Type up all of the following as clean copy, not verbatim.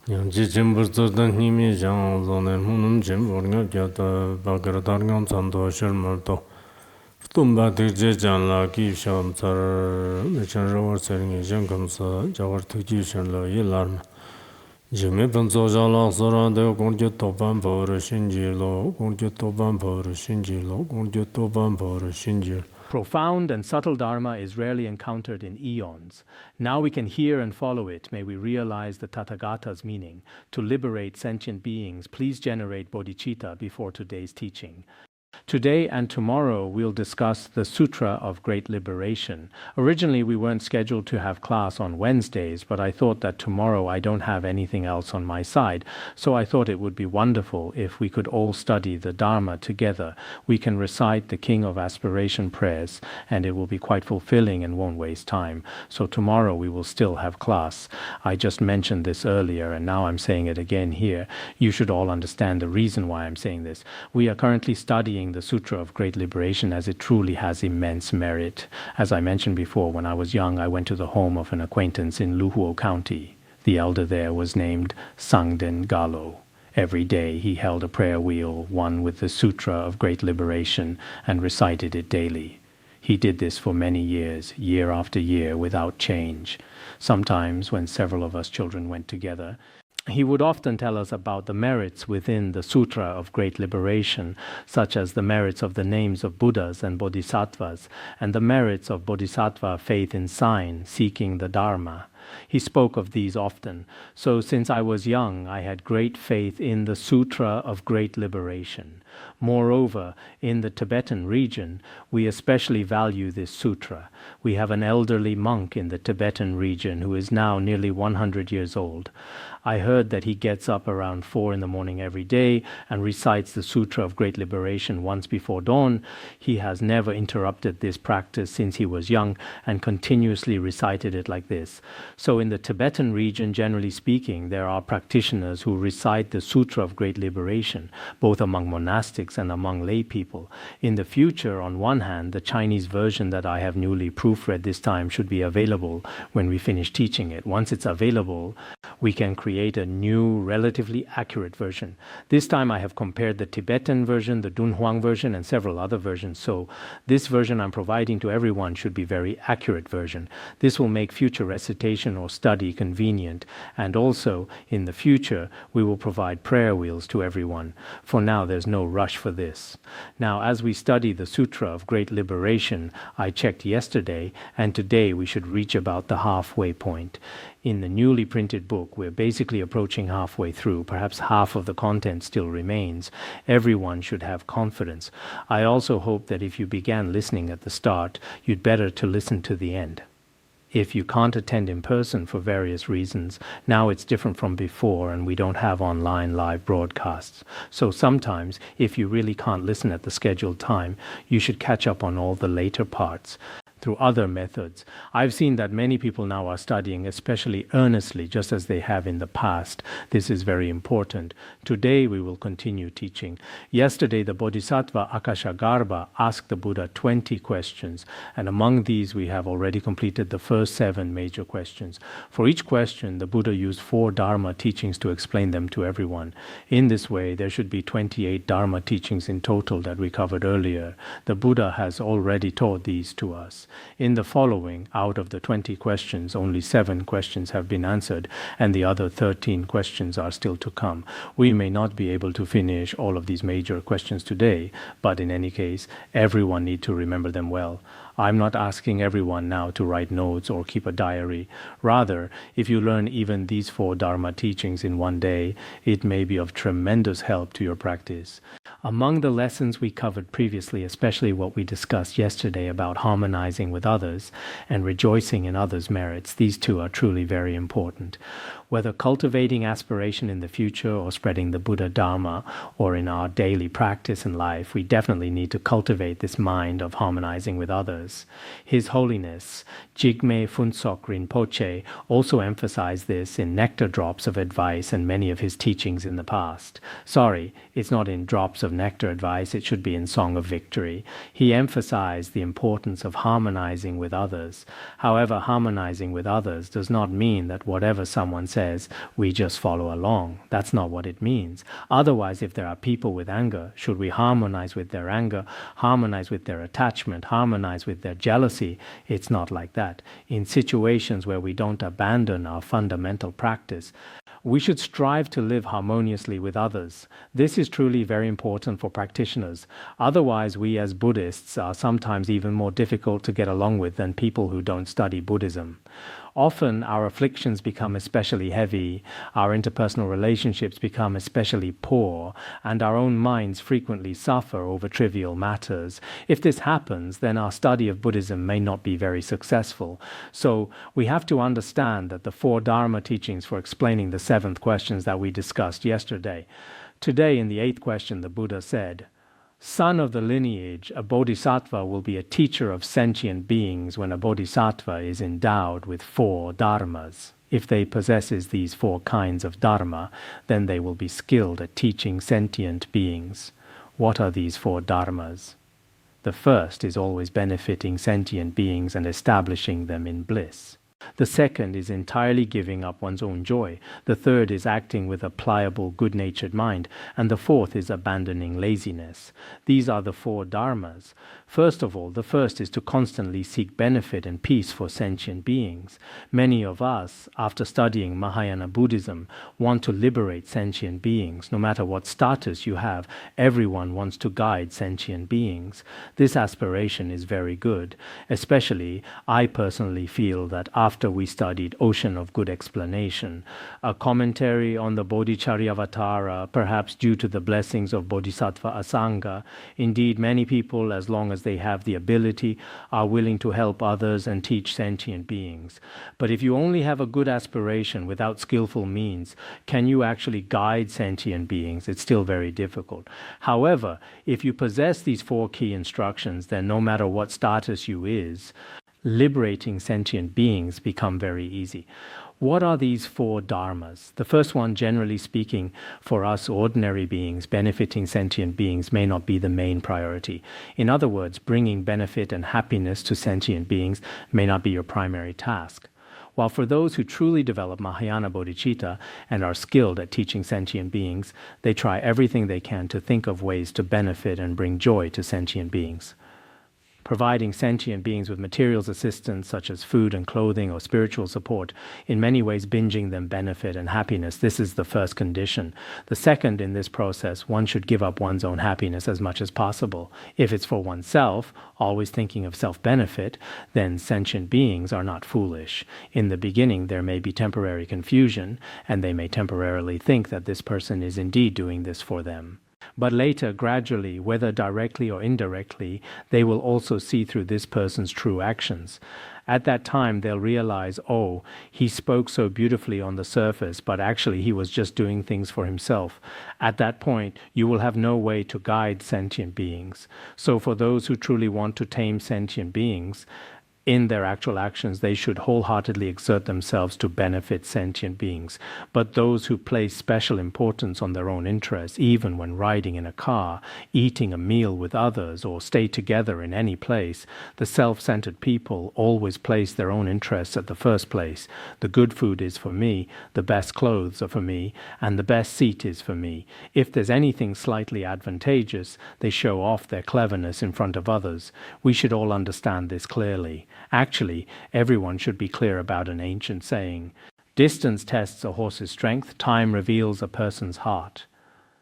양지 진부스던 힘이 장존의 문음 진부가 겼다 바그라 다른 찬도 실물도 tumbadik janla ki shamsar mechanrawar seringi jankamsa jawar tukji shanla yilarma jime panso jala sara de gongje topan pawar shinji lo gongje topan pawar shinji lo gongje topan pawar shinji. Profound and subtle Dharma is rarely encountered in eons. Now we can hear and follow it. May we realize the Tathagata's meaning. To liberate sentient beings, please generate bodhicitta before today's teaching. Today and tomorrow we'll discuss the Sutra of Great Liberation. Originally we weren't scheduled to have class on Wednesdays, but I thought that tomorrow I don't have anything else on my side, so I thought it would be wonderful if we could all study the Dharma together. We can recite the King of Aspiration prayers, and it will be quite fulfilling and won't waste time. So tomorrow we will still have class. I just mentioned this earlier, and now I'm saying it again here. You should all understand the reason why I'm saying this. We are currently studying the Sutra of Great Liberation, as it truly has immense merit. As I mentioned before, when I was young, I went to the home of an acquaintance in Luhuo County. The elder there was named Sangden Galo. Every day he held a prayer wheel, one with the Sutra of Great Liberation, and recited it daily. He did this for many years, year after year, without change. Sometimes, when several of us children went together, he would often tell us about the merits within the Sutra of Great Liberation, such as the merits of the names of Buddhas and Bodhisattvas, and the merits of Bodhisattva faith in sign, seeking the Dharma. He spoke of these often. So since I was young, I had great faith in the Sutra of Great Liberation. Moreover, in the Tibetan region, we especially value this sutra. We have an elderly monk in the Tibetan region who is now nearly 100 years old. I heard that he gets up around 4 in the morning every day and recites the Sutra of Great Liberation once before dawn. He has never interrupted this practice since he was young and continuously recited it like this. So in the Tibetan region, generally speaking, there are practitioners who recite the Sutra of Great Liberation, both among monastics and among lay people. In the future, on one hand, the Chinese version that I have newly proofread this time should be available when we finish teaching it. Once it's available, we can create a new, relatively accurate version. This time I have compared the Tibetan version, the Dunhuang version, and several other versions. So this version I'm providing to everyone should be a very accurate version. This will make future recitation or study convenient. And also, in the future, we will provide prayer wheels to everyone. For now, there's no rush for this. Now, as we study the Sutra of Great Liberation, I checked yesterday, and today we should reach about the halfway point. In the newly printed book, we're basically approaching halfway through. Perhaps half of the content still remains. Everyone should have confidence. I also hope that if you began listening at the start, you'd better to listen to the end. If you can't attend in person for various reasons, now it's different from before and we don't have online live broadcasts. So sometimes, if you really can't listen at the scheduled time, you should catch up on all the later parts through other methods. I've seen that many people now are studying, especially earnestly, just as they have in the past. This is very important. Today we will continue teaching. Yesterday the Bodhisattva Akashagarbha asked the Buddha 20 questions, and among these we have already completed the first 7 major questions. For each question, the Buddha used 4 Dharma teachings to explain them to everyone. In this way, there should be 28 Dharma teachings in total that we covered earlier. The Buddha has already taught these to us. In the following, out of the 20 questions, only 7 questions have been answered, and the other 13 questions are still to come. We may not be able to finish all of these major questions today, but in any case, everyone needs to remember them well. I'm not asking everyone now to write notes or keep a diary. Rather, if you learn even these 4 Dharma teachings in one day, it may be of tremendous help to your practice. Among the lessons we covered previously, especially what we discussed yesterday about harmonizing with others and rejoicing in others' merits, these 2 are truly very important. Whether cultivating aspiration in the future or spreading the Buddha Dharma or in our daily practice and life, we definitely need to cultivate this mind of harmonizing with others. His Holiness Jigme Phuntsok Rinpoche also emphasized this in Nectar Drops of Advice and many of his teachings in the past. Sorry, it's not in Drops of Nectar Advice, it should be in Song of Victory. He emphasized the importance of harmonizing with others. However, harmonizing with others does not mean that whatever someone says we just follow along. That's not what it means. Otherwise, if there are people with anger, should we harmonize with their anger, harmonize with their attachment, harmonize with their jealousy? It's not like that. In situations where we don't abandon our fundamental practice, we should strive to live harmoniously with others. This is truly very important for practitioners. Otherwise, we as Buddhists are sometimes even more difficult to get along with than people who don't study Buddhism. Often our afflictions become especially heavy, our interpersonal relationships become especially poor, and our own minds frequently suffer over trivial matters. If this happens, then our study of Buddhism may not be very successful. So we have to understand that the four Dharma teachings for explaining the seventh questions that we discussed yesterday. Today, in the eighth question, the Buddha said, "Son of the lineage, a bodhisattva will be a teacher of sentient beings when a bodhisattva is endowed with four dharmas. If they possesses these four kinds of dharma, then they will be skilled at teaching sentient beings." What are these four dharmas? The first is always benefiting sentient beings and establishing them in bliss. The second is entirely giving up one's own joy. The third is acting with a pliable, good-natured mind. And the fourth is abandoning laziness. These are the four dharmas. First of all, the first is to constantly seek benefit and peace for sentient beings. Many of us, after studying Mahayana Buddhism, want to liberate sentient beings. No matter what status you have, everyone wants to guide sentient beings. This aspiration is very good. Especially, I personally feel that after we studied Ocean of Good Explanation, a commentary on the Bodhicharyavatara, perhaps due to the blessings of Bodhisattva Asanga, indeed many people, as long as they have the ability, are willing to help others and teach sentient beings. But if you only have a good aspiration without skillful means, can you actually guide sentient beings? It's still very difficult. However, if you possess these four key instructions, then no matter what status you is, liberating sentient beings become very easy. What are these four dharmas? The first one, generally speaking, for us ordinary beings, benefiting sentient beings may not be the main priority. In other words, bringing benefit and happiness to sentient beings may not be your primary task. While for those who truly develop Mahayana bodhicitta and are skilled at teaching sentient beings, they try everything they can to think of ways to benefit and bring joy to sentient beings. Providing sentient beings with materials assistance such as food and clothing or spiritual support, in many ways binging them benefit and happiness, this is the first condition. The second, in this process, one should give up one's own happiness as much as possible. If it's for oneself, always thinking of self-benefit, then sentient beings are not foolish. In the beginning, there may be temporary confusion, and they may temporarily think that this person is indeed doing this for them. But later, gradually, whether directly or indirectly, they will also see through this person's true actions. At that time, they'll realize, oh, he spoke so beautifully on the surface, but actually he was just doing things for himself. At that point, you will have no way to guide sentient beings. So for those who truly want to tame sentient beings, in their actual actions, they should wholeheartedly exert themselves to benefit sentient beings. But those who place special importance on their own interests, even when riding in a car, eating a meal with others, or stay together in any place, the self-centered people always place their own interests at the first place. The good food is for me, the best clothes are for me, and the best seat is for me. If there's anything slightly advantageous, they show off their cleverness in front of others. We should all understand this clearly. Actually, everyone should be clear about an ancient saying, "Distance tests a horse's strength, time reveals a person's heart."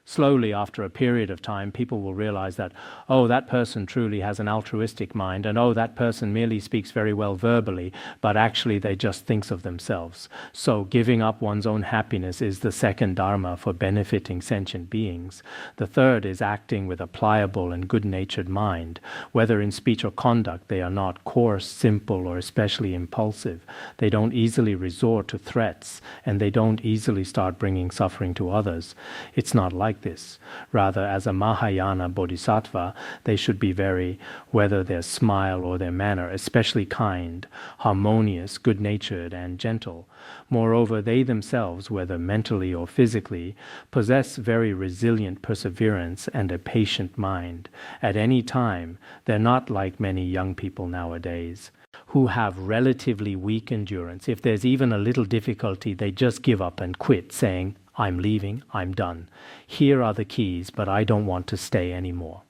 Slowly, after a period of time, people will realize that, oh, that person truly has an altruistic mind, and oh, that person merely speaks very well verbally, but actually they just thinks of themselves. So giving up one's own happiness is the second dharma for benefiting sentient beings. The third is acting with a pliable and good-natured mind. Whether in speech or conduct, they are not coarse, simple, or especially impulsive. They don't easily resort to threats, and they don't easily start bringing suffering to others. It's not like this. Rather, as a Mahayana bodhisattva, they should be very, whether their smile or their manner, especially kind, harmonious, good-natured, and gentle. Moreover, they themselves, whether mentally or physically, possess very resilient perseverance and a patient mind. At any time, they're not like many young people nowadays, who have relatively weak endurance. If there's even a little difficulty, they just give up and quit, saying, I'm leaving, I'm done. Here are the keys, but I don't want to stay anymore.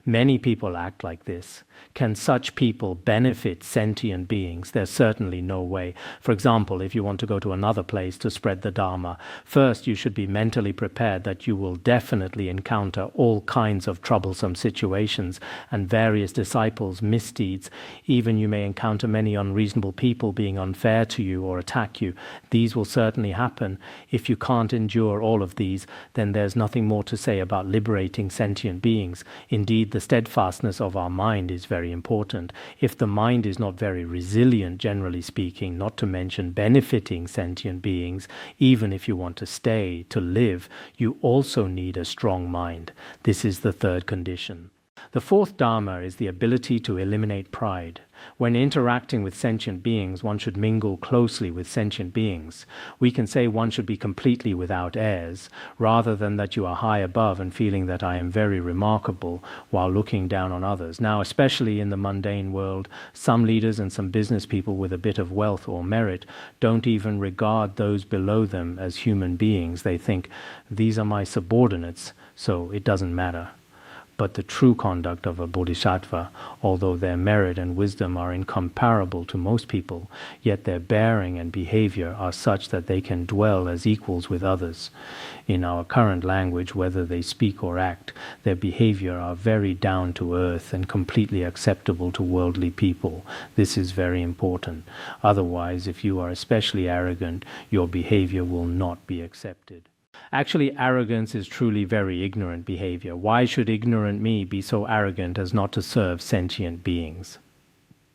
Many people act like this. Can such people benefit sentient beings? There's certainly no way. For example, if you want to go to another place to spread the Dharma, first you should be mentally prepared that you will definitely encounter all kinds of troublesome situations and various disciples' misdeeds. Even you may encounter many unreasonable people being unfair to you or attack you. These will certainly happen. If you can't endure all of these, then there's nothing more to say about liberating sentient beings. Indeed, the steadfastness of our mind is very important. If the mind is not very resilient, generally speaking, not to mention benefiting sentient beings, even if you want to stay, to live, you also need a strong mind. This is the third condition. The fourth Dharma is the ability to eliminate pride. When interacting with sentient beings, one should mingle closely with sentient beings. We can say one should be completely without airs, rather than that you are high above and feeling that I am very remarkable while looking down on others. Now, especially in the mundane world, some leaders and some business people with a bit of wealth or merit don't even regard those below them as human beings. They think, these are my subordinates, so it doesn't matter. But the true conduct of a bodhisattva, although their merit and wisdom are incomparable to most people, yet their bearing and behavior are such that they can dwell as equals with others. In our current language, whether they speak or act, their behavior are very down to earth and completely acceptable to worldly people. This is very important. Otherwise, if you are especially arrogant, your behavior will not be accepted. Actually, arrogance is truly very ignorant behavior. Why should ignorant me be so arrogant as not to serve sentient beings?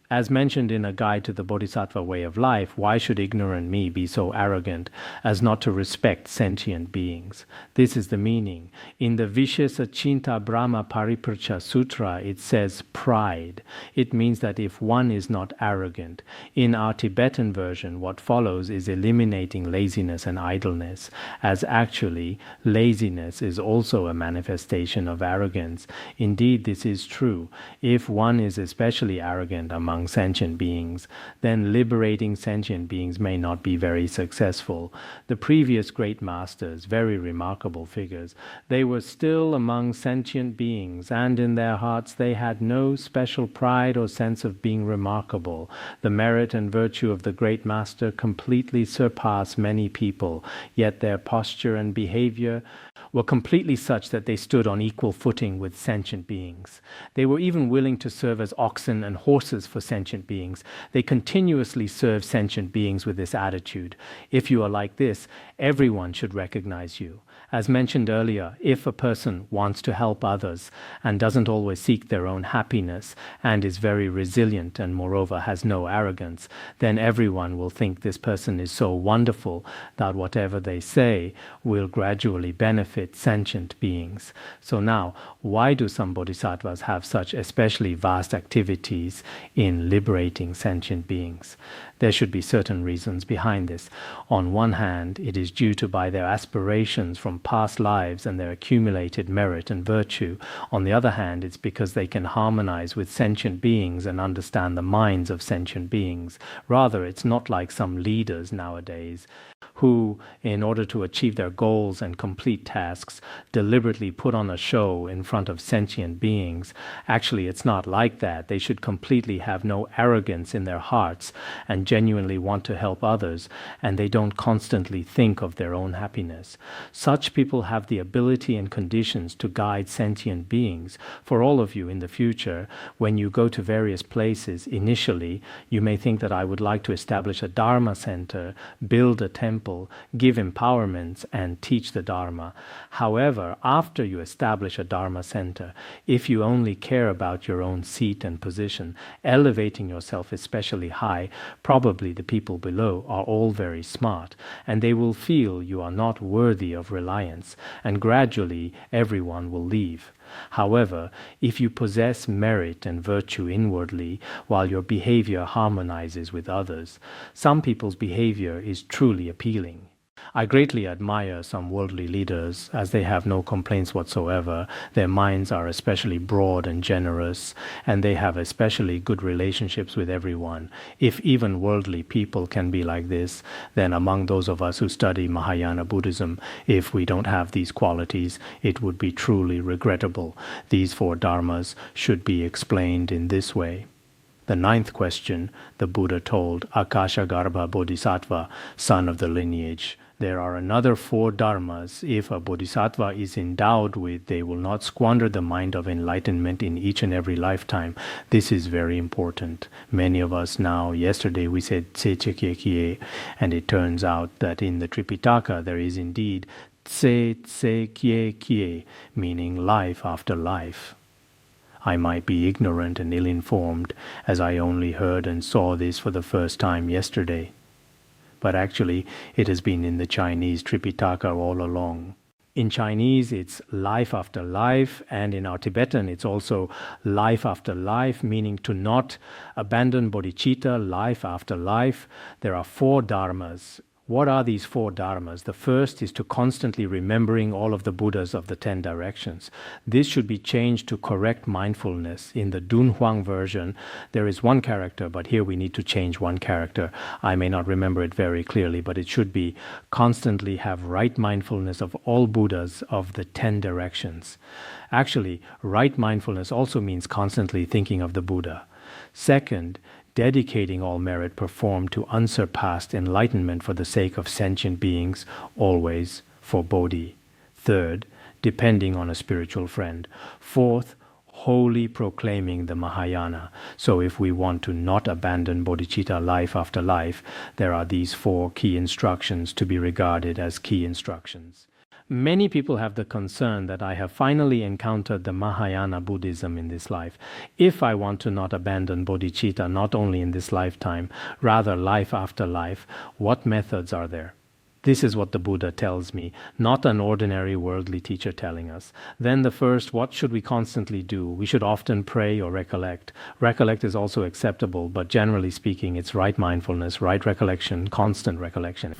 As mentioned in a guide to the Bodhisattva way of life, why should ignorant me be so arrogant as not to respect sentient beings? This is the meaning. In the Vishesachinta Brahma Paripracha Sutra, it says pride. It means that if one is not arrogant. In our Tibetan version, what follows is eliminating laziness and idleness, as actually laziness is also a manifestation of arrogance. Indeed, this is true. If one is especially arrogant among sentient beings, then liberating sentient beings may not be very successful. The previous great masters, very remarkable figures, they were still among sentient beings, and in their hearts they had no special pride or sense of being remarkable. The merit and virtue of the great master completely surpass many people, yet their posture and behavior were completely such that they stood on equal footing with sentient beings. They were even willing to serve as oxen and horses for sentient beings. They continuously serve sentient beings with this attitude. If you are like this, everyone should recognize you. As mentioned earlier, if a person wants to help others and doesn't always seek their own happiness and is very resilient and moreover has no arrogance, then everyone will think this person is so wonderful that whatever they say will gradually benefit sentient beings. So now, why do some bodhisattvas have such especially vast activities in liberating sentient beings? There should be certain reasons behind this. On one hand, it is due to by their aspirations from past lives and their accumulated merit and virtue. On the other hand, it's because they can harmonize with sentient beings and understand the minds of sentient beings. Rather, it's not like some leaders nowadays who, in order to achieve their goals and complete tasks, deliberately put on a show in front of sentient beings. Actually, it's not like that. They should completely have no arrogance in their hearts and genuinely want to help others, and they don't constantly think of their own happiness. Such people have the ability and conditions to guide sentient beings. For all of you in the future, when you go to various places, initially, you may think that I would like to establish a Dharma center, build a temple, give empowerments, and teach the Dharma. However, after you establish a Dharma center, if you only care about your own seat and position, elevating yourself especially high, probably the people below are all very smart, and they will feel you are not worthy of reliance, and gradually everyone will leave. However, if you possess merit and virtue inwardly, while your behavior harmonizes with others, some people's behavior is truly appealing. I greatly admire some worldly leaders as they have no complaints whatsoever. Their minds are especially broad and generous, and they have especially good relationships with everyone. If even worldly people can be like this, then among those of us who study Mahayana Buddhism, if we don't have these qualities, it would be truly regrettable. These four dharmas should be explained in this way. The ninth question, the Buddha told Akashagarbha Bodhisattva, son of the lineage, there are another four dharmas. If a bodhisattva is endowed with, they will not squander the mind of enlightenment in each and every lifetime. This is very important. Many of us now, yesterday we said Tse Kie, and it turns out that in the Tripitaka there is indeed Tse Kie, meaning life after life. I might be ignorant and ill-informed, as I only heard and saw this for the first time yesterday. But actually, it has been in the Chinese Tripitaka all along. In Chinese, it's life after life, and in our Tibetan, it's also life after life, meaning to not abandon bodhicitta, life after life. There are four dharmas. What are these four dharmas? The first is to constantly remembering all of the Buddhas of the 10 directions. This should be changed to correct mindfulness. In the Dunhuang version, there is one character, but here we need to change one character. I may not remember it very clearly, but it should be constantly have right mindfulness of all Buddhas of the 10 directions. Actually, right mindfulness also means constantly thinking of the Buddha. Second, dedicating all merit performed to unsurpassed enlightenment for the sake of sentient beings, always for Bodhi. Third, depending on a spiritual friend. Fourth, wholly proclaiming the Mahayana. So if we want to not abandon bodhicitta life after life, there are these four key instructions to be regarded as key instructions. Many people have the concern that I have finally encountered the Mahayana Buddhism in this life. If I want to not abandon bodhicitta not only in this lifetime, rather life after life, what methods are there? This is what the Buddha tells me, not an ordinary worldly teacher telling us. Then the first, what should we constantly do? We should often pray or recollect. Recollect is also acceptable, but generally speaking, it's right mindfulness, right recollection, constant recollection.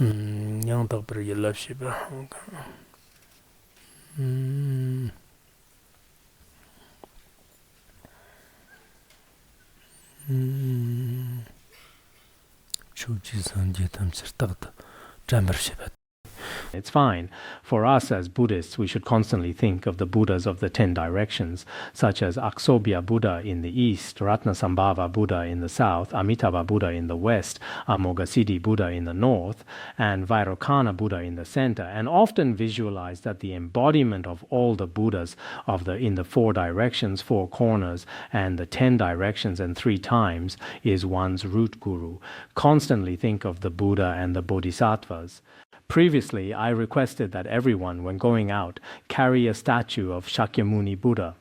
It's fine. For us as Buddhists, we should constantly think of the Buddhas of the 10 directions, such as Aksobhya Buddha in the east, Ratnasambhava Buddha in the south, Amitabha Buddha in the west, Amoghasiddhi Buddha in the north, and Vairocana Buddha in the center, and often visualize that the embodiment of all the Buddhas in the 4 directions, 4 corners, and the 10 directions and 3 times is one's root guru. Constantly think of the Buddha and the Bodhisattvas. Previously, I requested that everyone, when going out, carry a statue of Shakyamuni Buddha.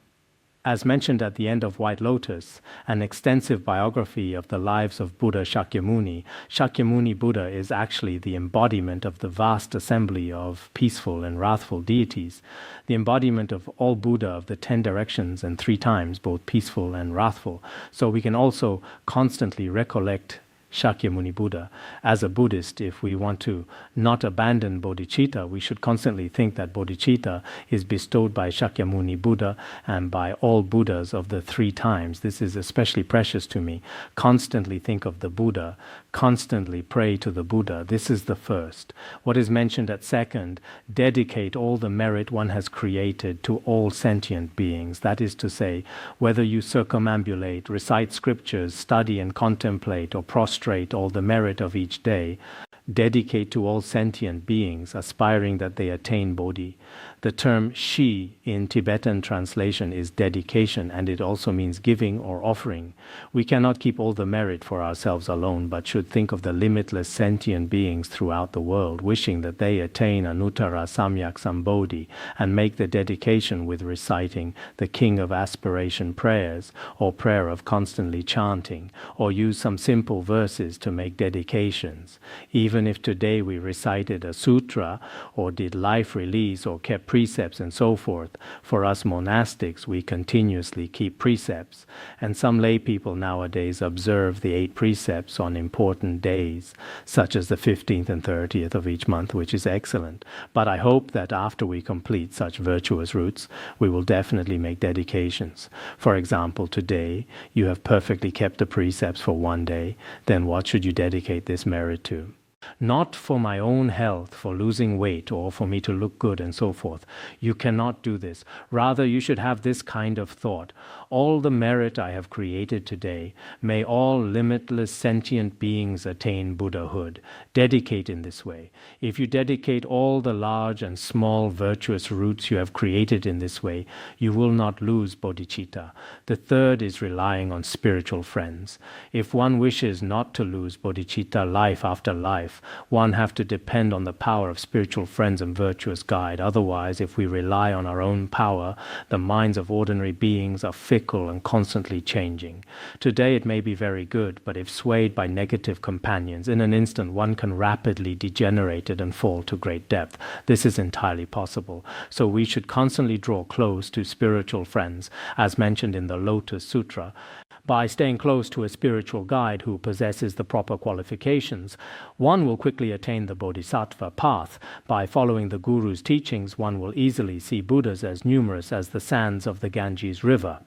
As mentioned at the end of White Lotus, an extensive biography of the lives of Buddha Shakyamuni, Shakyamuni Buddha is actually the embodiment of the vast assembly of peaceful and wrathful deities, the embodiment of all Buddha of the 10 directions and 3 times, both peaceful and wrathful. So we can also constantly recollect Shakyamuni Buddha. As a Buddhist, if we want to not abandon bodhicitta, we should constantly think that bodhicitta is bestowed by Shakyamuni Buddha and by all Buddhas of the 3 times. This is especially precious to me. Constantly think of the Buddha, constantly pray to the Buddha. This is the first. What is mentioned at second, dedicate all the merit one has created to all sentient beings. That is to say, whether you circumambulate, recite scriptures, study and contemplate, or prostrate all the merit of each day, dedicate to all sentient beings, aspiring that they attain Bodhi. The term shi in Tibetan translation is dedication, and it also means giving or offering. We cannot keep all the merit for ourselves alone, but should think of the limitless sentient beings throughout the world, wishing that they attain Anuttara Samyak Sambodhi, and make the dedication with reciting the King of Aspiration prayers, or prayer of constantly chanting, or use some simple verses to make dedications. Even if today we recited a sutra, or did life release, or kept precepts and so forth. For us monastics, we continuously keep precepts, and some lay people nowadays observe the 8 precepts on important days, such as the 15th and 30th of each month, which is excellent. But I hope that after we complete such virtuous routes, we will definitely make dedications. For example, today you have perfectly kept the precepts for one day, then what should you dedicate this merit to? Not for my own health, for losing weight, or for me to look good and so forth. You cannot do this. Rather, you should have this kind of thought. All the merit I have created today, may all limitless sentient beings attain Buddhahood. Dedicate in this way. If you dedicate all the large and small virtuous roots you have created in this way, you will not lose bodhicitta. The third is relying on spiritual friends. If one wishes not to lose bodhicitta life after life, one have to depend on the power of spiritual friends and virtuous guide. Otherwise, if we rely on our own power, the minds of ordinary beings are fickle and constantly changing. Today it may be very good, but if swayed by negative companions, in an instant one can rapidly degenerate it and fall to great depth. This is entirely possible. So we should constantly draw close to spiritual friends, as mentioned in the Lotus Sutra. By staying close to a spiritual guide who possesses the proper qualifications, one will quickly attain the Bodhisattva path. By following the Guru's teachings, one will easily see Buddhas as numerous as the sands of the Ganges River.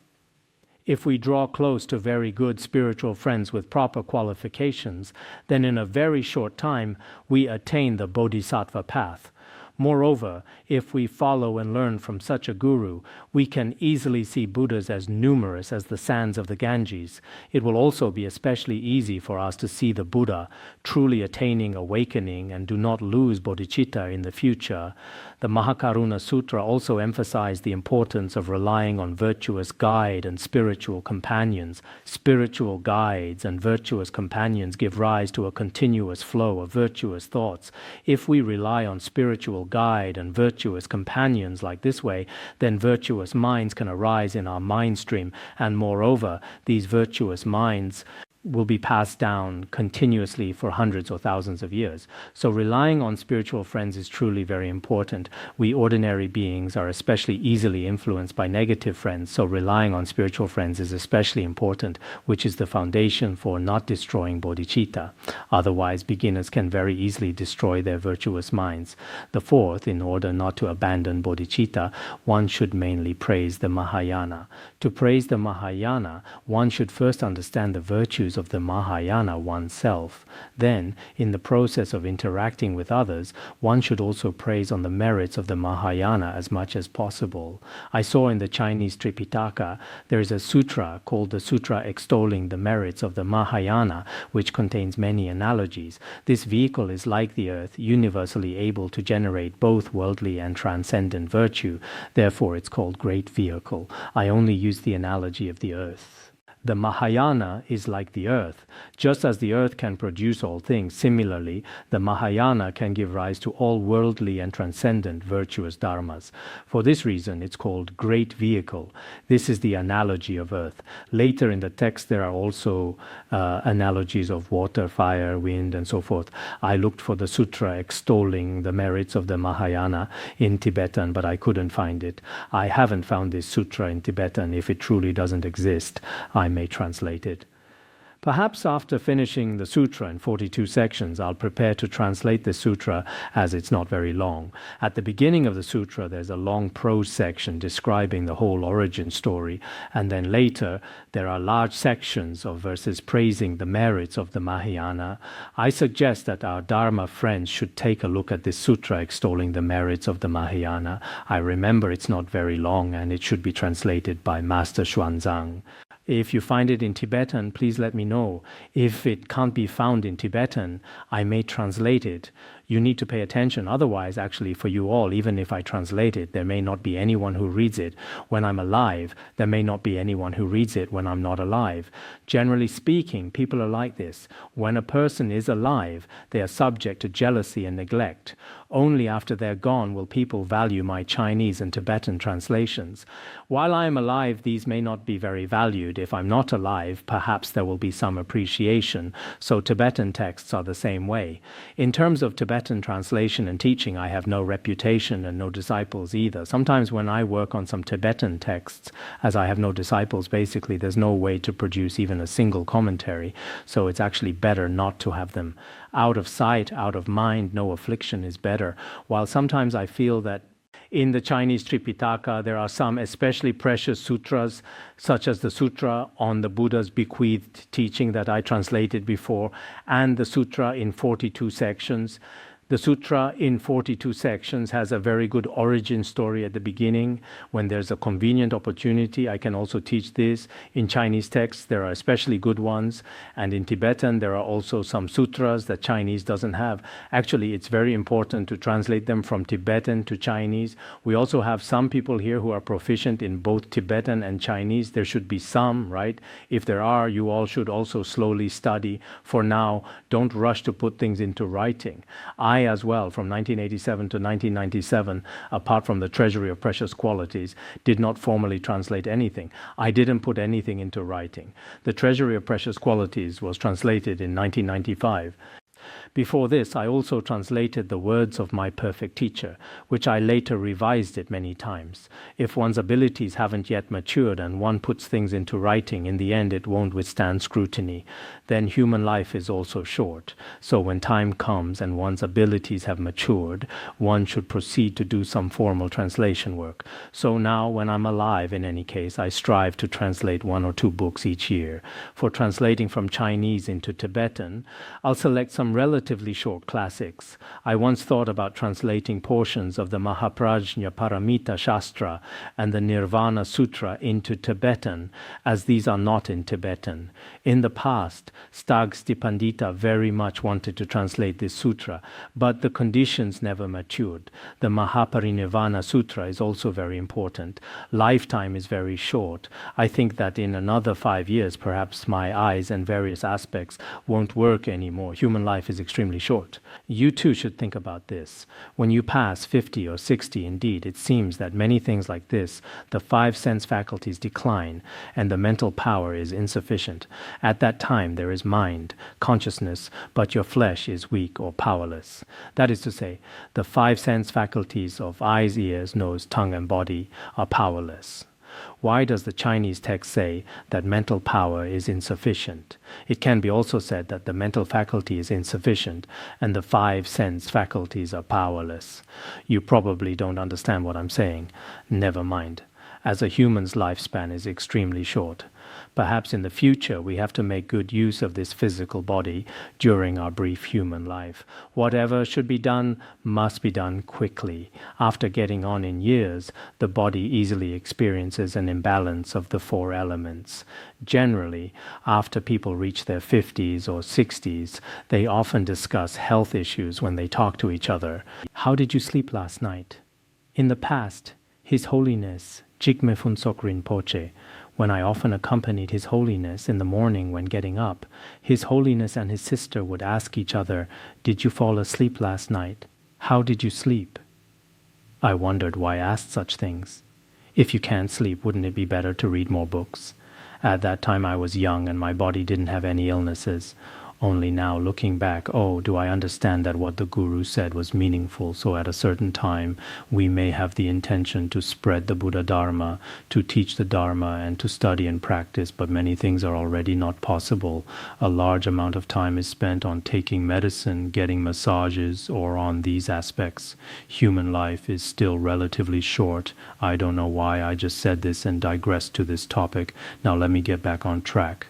If we draw close to very good spiritual friends with proper qualifications, then in a very short time we attain the Bodhisattva path. Moreover, if we follow and learn from such a guru, we can easily see Buddhas as numerous as the sands of the Ganges. It will also be especially easy for us to see the Buddha truly attaining awakening and do not lose bodhicitta in the future. The Mahakaruna Sutra also emphasized the importance of relying on virtuous guide and spiritual companions. Spiritual guides and virtuous companions give rise to a continuous flow of virtuous thoughts. If we rely on spiritual guide and virtuous companions like this way, then virtuous minds can arise in our mind stream, and moreover, these virtuous minds will be passed down continuously for hundreds or thousands of years. So relying on spiritual friends is truly very important. We ordinary beings are especially easily influenced by negative friends, so relying on spiritual friends is especially important, which is the foundation for not destroying bodhicitta. Otherwise, beginners can very easily destroy their virtuous minds. The fourth, in order not to abandon bodhicitta, one should mainly praise the Mahayana. To praise the Mahayana, one should first understand the virtues of the Mahayana oneself. Then, in the process of interacting with others, one should also praise on the merits of the Mahayana as much as possible. I saw in the Chinese Tripitaka there is a sutra called the Sutra extolling the merits of the Mahayana, which contains many analogies. This vehicle is like the earth, universally able to generate both worldly and transcendent virtue. Therefore it's called great vehicle. I only use the analogy of the earth. The Mahayana is like the earth. Just as the earth can produce all things, similarly, the Mahayana can give rise to all worldly and transcendent virtuous dharmas. For this reason, it's called great vehicle. This is the analogy of earth. Later in the text, there are also analogies of water, fire, wind, and so forth. I looked for the sutra extolling the merits of the Mahayana in Tibetan, but I couldn't find it. I haven't found this sutra in Tibetan. If it truly doesn't exist, I may translate it. Perhaps after finishing the sutra in 42 sections, I'll prepare to translate the sutra as it's not very long. At the beginning of the sutra, there's a long prose section describing the whole origin story, and then later there are large sections of verses praising the merits of the Mahayana. I suggest that our Dharma friends should take a look at this sutra extolling the merits of the Mahayana. I remember it's not very long and it should be translated by Master Xuanzang. If you find it in Tibetan, please let me know. If it can't be found in Tibetan, I may translate it. You need to pay attention. Otherwise, actually, for you all, even if I translate it, there may not be anyone who reads it when I'm alive. There may not be anyone who reads it when I'm not alive. Generally speaking, people are like this. When a person is alive, they are subject to jealousy and neglect. Only after they're gone will people value my Chinese and Tibetan translations. While I am alive, these may not be very valued. If I'm not alive, perhaps there will be some appreciation. So Tibetan texts are the same way. In terms of Tibetan Tibetan translation and teaching, I have no reputation and no disciples either. Sometimes when I work on some Tibetan texts, as I have no disciples, basically there's no way to produce even a single commentary, so it's actually better not to have them. Out of sight, out of mind, no affliction is better. While sometimes I feel that in the Chinese Tripitaka, there are some especially precious sutras, such as the Sutra on the Buddha's bequeathed teaching that I translated before, and the Sutra in 42 sections. The Sutra in 42 sections has a very good origin story at the beginning. When there's a convenient opportunity, I can also teach this. In Chinese texts, there are especially good ones. And in Tibetan, there are also some sutras that Chinese doesn't have. Actually, it's very important to translate them from Tibetan to Chinese. We also have some people here who are proficient in both Tibetan and Chinese. There should be some, right? If there are, you all should also slowly study. For now, don't rush to put things into writing. I as well, from 1987 to 1997, apart from the Treasury of Precious Qualities, did not formally translate anything. I didn't put anything into writing. The Treasury of Precious Qualities was translated in 1995. Before this, I also translated the words of my perfect teacher, which I later revised it many times. If one's abilities haven't yet matured and one puts things into writing, in the end it won't withstand scrutiny. Then human life is also short. So when time comes and one's abilities have matured, one should proceed to do some formal translation work. So now, when I'm alive, in any case, I strive to translate 1 or 2 books each year. For translating from Chinese into Tibetan, I'll select some relatively short classics. I once thought about translating portions of the Mahaprajna Paramita Shastra and the Nirvana Sutra into Tibetan, as these are not in Tibetan. In the past, Stagsti Pandita very much wanted to translate this sutra, but the conditions never matured. The Mahaparinirvana Sutra is also very important. Lifetime is very short. I think that in another 5 years, perhaps my eyes and various aspects won't work anymore. Human life is extremely short. You too should think about this. When you pass 50 or 60, indeed, it seems that many things like this, the 5 sense faculties decline and the mental power is insufficient. At that time, there is mind, consciousness, but your flesh is weak or powerless. That is to say, the 5 sense faculties of eyes, ears, nose, tongue, and body are powerless. Why does the Chinese text say that mental power is insufficient? It can be also said that the mental faculty is insufficient and the 5 sense faculties are powerless. You probably don't understand what I'm saying. Never mind. As a human's lifespan is extremely short. Perhaps in the future we have to make good use of this physical body during our brief human life. Whatever should be done must be done quickly. After getting on in years, the body easily experiences an imbalance of the 4 elements. Generally, after people reach their 50s or 60s, they often discuss health issues when they talk to each other. How did you sleep last night? In the past, His Holiness Jigme Phuntsok Rinpoche, when I often accompanied His Holiness in the morning when getting up, His Holiness and his sister would ask each other, "Did you fall asleep last night? How did you sleep?" I wondered why I asked such things. If you can't sleep, wouldn't it be better to read more books? At that time I was young and my body didn't have any illnesses. Only now, looking back, do I understand that what the Guru said was meaningful, so at a certain time we may have the intention to spread the Buddha Dharma, to teach the Dharma, and to study and practice, but many things are already not possible. A large amount of time is spent on taking medicine, getting massages, or on these aspects. Human life is still relatively short. I don't know why I just said this and digressed to this topic. Now let me get back on track.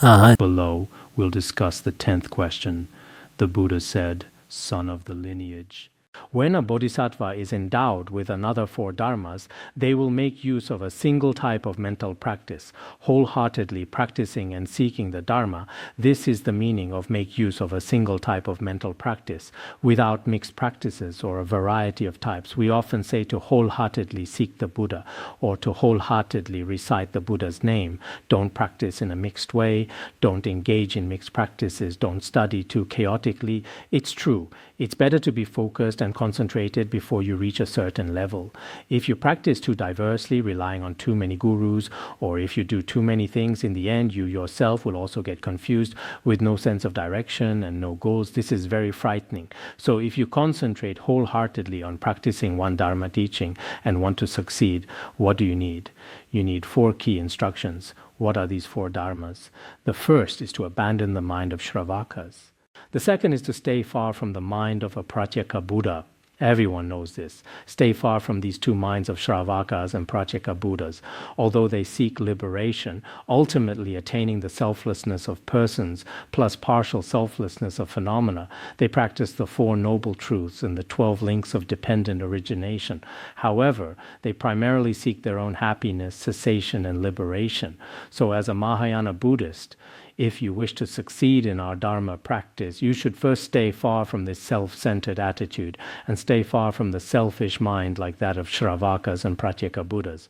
Below, we'll discuss the 10th question. The Buddha said, "Son of the lineage." When a bodhisattva is endowed with another 4 dharmas, they will make use of a single type of mental practice, wholeheartedly practicing and seeking the dharma. This is the meaning of make use of a single type of mental practice, without mixed practices or a variety of types. We often say to wholeheartedly seek the Buddha, or to wholeheartedly recite the Buddha's name. Don't practice in a mixed way, don't engage in mixed practices, don't study too chaotically. It's true. It's better to be focused and concentrated before you reach a certain level. If you practice too diversely, relying on too many gurus, or if you do too many things, in the end you yourself will also get confused with no sense of direction and no goals. This is very frightening. So if you concentrate wholeheartedly on practicing one Dharma teaching and want to succeed, what do you need? You need 4 key instructions. What are these 4 dharmas? The first is to abandon the mind of Shravakas. The second is to stay far from the mind of a Pratyeka Buddha. Everyone knows this. Stay far from these 2 minds of Shravakas and Pratyeka Buddhas. Although they seek liberation, ultimately attaining the selflessness of persons plus partial selflessness of phenomena, they practice the 4 noble truths and the 12 links of dependent origination. However, they primarily seek their own happiness, cessation, and liberation. So as a Mahayana Buddhist, if you wish to succeed in our Dharma practice, you should first stay far from this self-centered attitude and stay far from the selfish mind like that of Shravakas and Pratyeka Buddhas.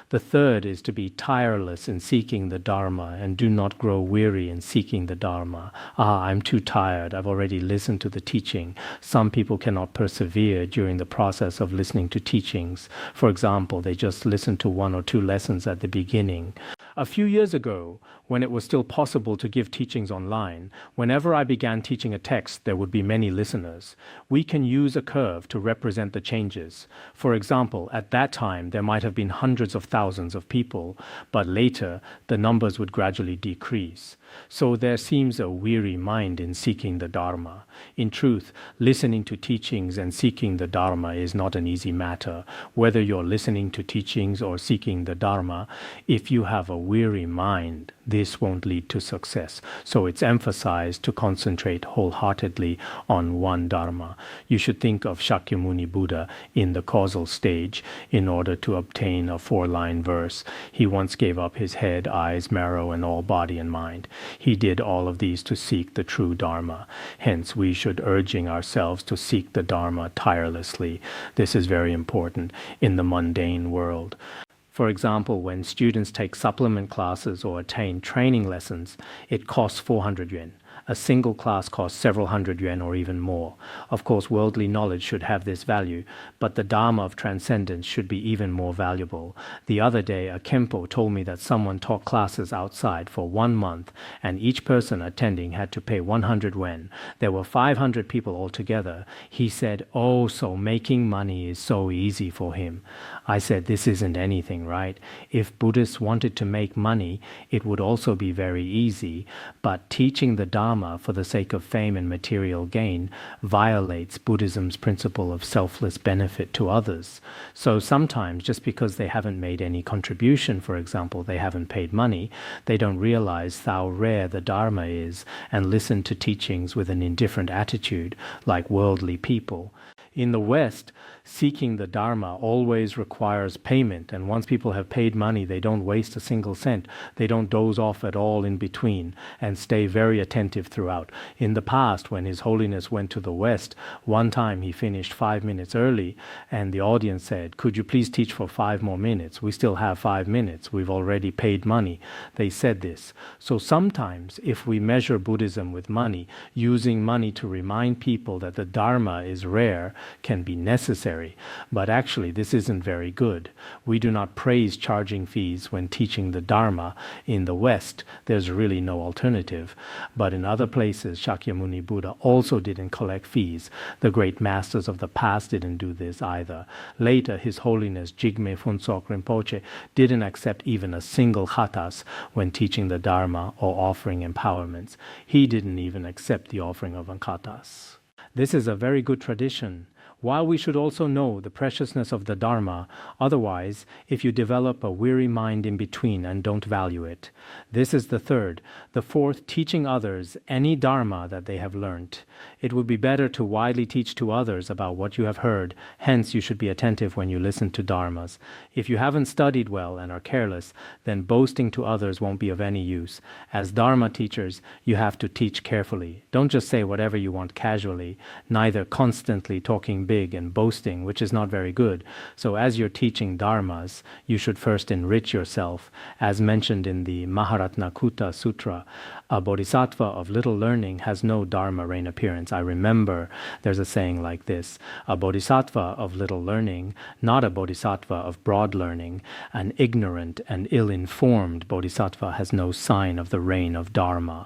The third is to be tireless in seeking the Dharma and do not grow weary in seeking the Dharma. I'm too tired. I've already listened to the teaching. Some people cannot persevere during the process of listening to teachings. For example, they just listen to 1 or 2 lessons at the beginning. A few years ago, when it was still possible to give teachings online, whenever I began teaching a text, there would be many listeners. We can use a curve to represent the changes. For example, at that time, there might have been hundreds of thousands of people, but later, the numbers would gradually decrease. So there seems a weary mind in seeking the Dharma. In truth, listening to teachings and seeking the Dharma is not an easy matter. Whether you're listening to teachings or seeking the Dharma, if you have a weary mind, this won't lead to success. So it's emphasized to concentrate wholeheartedly on one Dharma. You should think of Shakyamuni Buddha in the causal stage in order to obtain a 4-line verse. He once gave up his head, eyes, marrow, and all body and mind. He did all of these to seek the true Dharma. Hence, we should urging ourselves to seek the Dharma tirelessly. This is very important in the mundane world. For example, when students take supplement classes or attain training lessons, it costs 400 yuan. A single class costs several hundred yuan or even more. Of course, worldly knowledge should have this value, but the Dharma of transcendence should be even more valuable. The other day, a Khenpo told me that someone taught classes outside for 1 month, and each person attending had to pay 100 yuan. There were 500 people altogether. He said, "Oh, so making money is so easy for him." I said, this isn't anything, right? If Buddhists wanted to make money, it would also be very easy, but teaching the Dharma for the sake of fame and material gain violates Buddhism's principle of selfless benefit to others. So sometimes, just because they haven't made any contribution, for example, they haven't paid money, they don't realize how rare the Dharma is and listen to teachings with an indifferent attitude like worldly people. In the West, seeking the Dharma always requires payment, and once people have paid money, they don't waste a single cent. They don't doze off at all in between and stay very attentive throughout. In the past, when His Holiness went to the West, one time he finished 5 minutes early, and the audience said, "Could you please teach for 5 more minutes? We still have 5 minutes. We've already paid money." They said this. So sometimes, if we measure Buddhism with money, using money to remind people that the Dharma is rare can be necessary, but actually this isn't very good. We do not praise charging fees when teaching the Dharma. In the West, there's really no alternative. But in other places, Shakyamuni Buddha also didn't collect fees. The great masters of the past didn't do this either. Later, His Holiness Jigme Phuntsok Rinpoche didn't accept even a single khatas when teaching the Dharma or offering empowerments. He didn't even accept the offering of a khatas. This is a very good tradition. While we should also know the preciousness of the Dharma, otherwise, if you develop a weary mind in between and don't value it. This is the third. The fourth, teaching others any Dharma that they have learnt. It would be better to widely teach to others about what you have heard. Hence, you should be attentive when you listen to Dharmas. If you haven't studied well and are careless, then boasting to others won't be of any use. As Dharma teachers, you have to teach carefully. Don't just say whatever you want casually, neither constantly talking big and boasting, which is not very good. So as you're teaching dharmas, you should first enrich yourself. As mentioned in the Maharatnakuta Sutra, a bodhisattva of little learning has no dharma rain appearance. I remember there's a saying like this: a bodhisattva of little learning, not a bodhisattva of broad learning. An ignorant and ill-informed bodhisattva has no sign of the rain of dharma.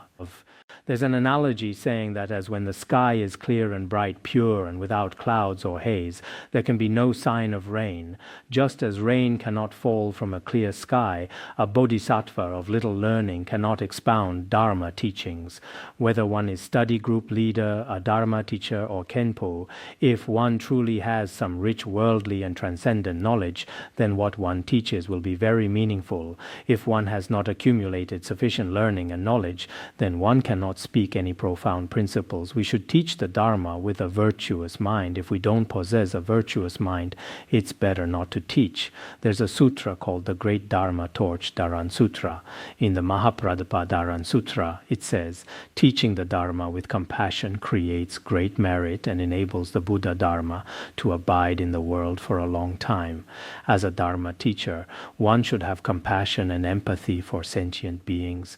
There's an analogy saying that as when the sky is clear and bright, pure and without clouds or haze, there can be no sign of rain. Just as rain cannot fall from a clear sky, a bodhisattva of little learning cannot expound dharma teachings. Whether one is study group leader, a dharma teacher, or Khenpo, if one truly has some rich worldly and transcendent knowledge, then what one teaches will be very meaningful. If one has not accumulated sufficient learning and knowledge, then one cannot speak any profound principles. We should teach the Dharma with a virtuous mind. If we don't possess a virtuous mind, it's better not to teach. There's a sutra called the Great Dharma Torch, Dharan Sutra. In the Mahapradapa Dharan Sutra, it says, teaching the Dharma with compassion creates great merit and enables the Buddha Dharma to abide in the world for a long time. As a Dharma teacher, one should have compassion and empathy for sentient beings,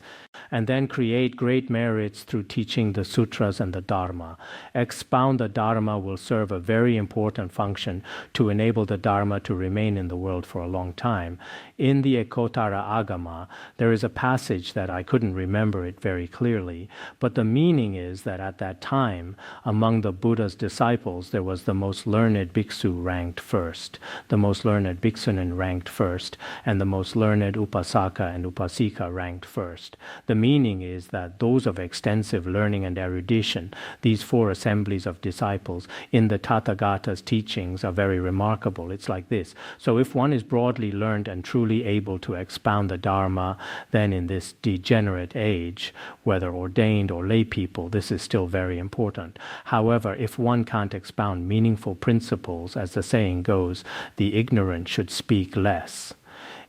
and then create great merits through teaching the sutras and the Dharma. Expound the Dharma will serve a very important function to enable the Dharma to remain in the world for a long time. In the Ekotara Agama, there is a passage that I couldn't remember it very clearly, but the meaning is that at that time, among the Buddha's disciples, there was the most learned bhiksu ranked first, the most learned bhiksunin ranked first, and the most learned upasaka and upasika ranked first. The meaning is that those of extensive learning and erudition, these four assemblies of disciples in the Tathagata's teachings are very remarkable. It's like this. So if one is broadly learned and truly able to expound the Dharma, then in this degenerate age, whether ordained or lay people, this is still very important. However, if one can't expound meaningful principles, as the saying goes, the ignorant should speak less.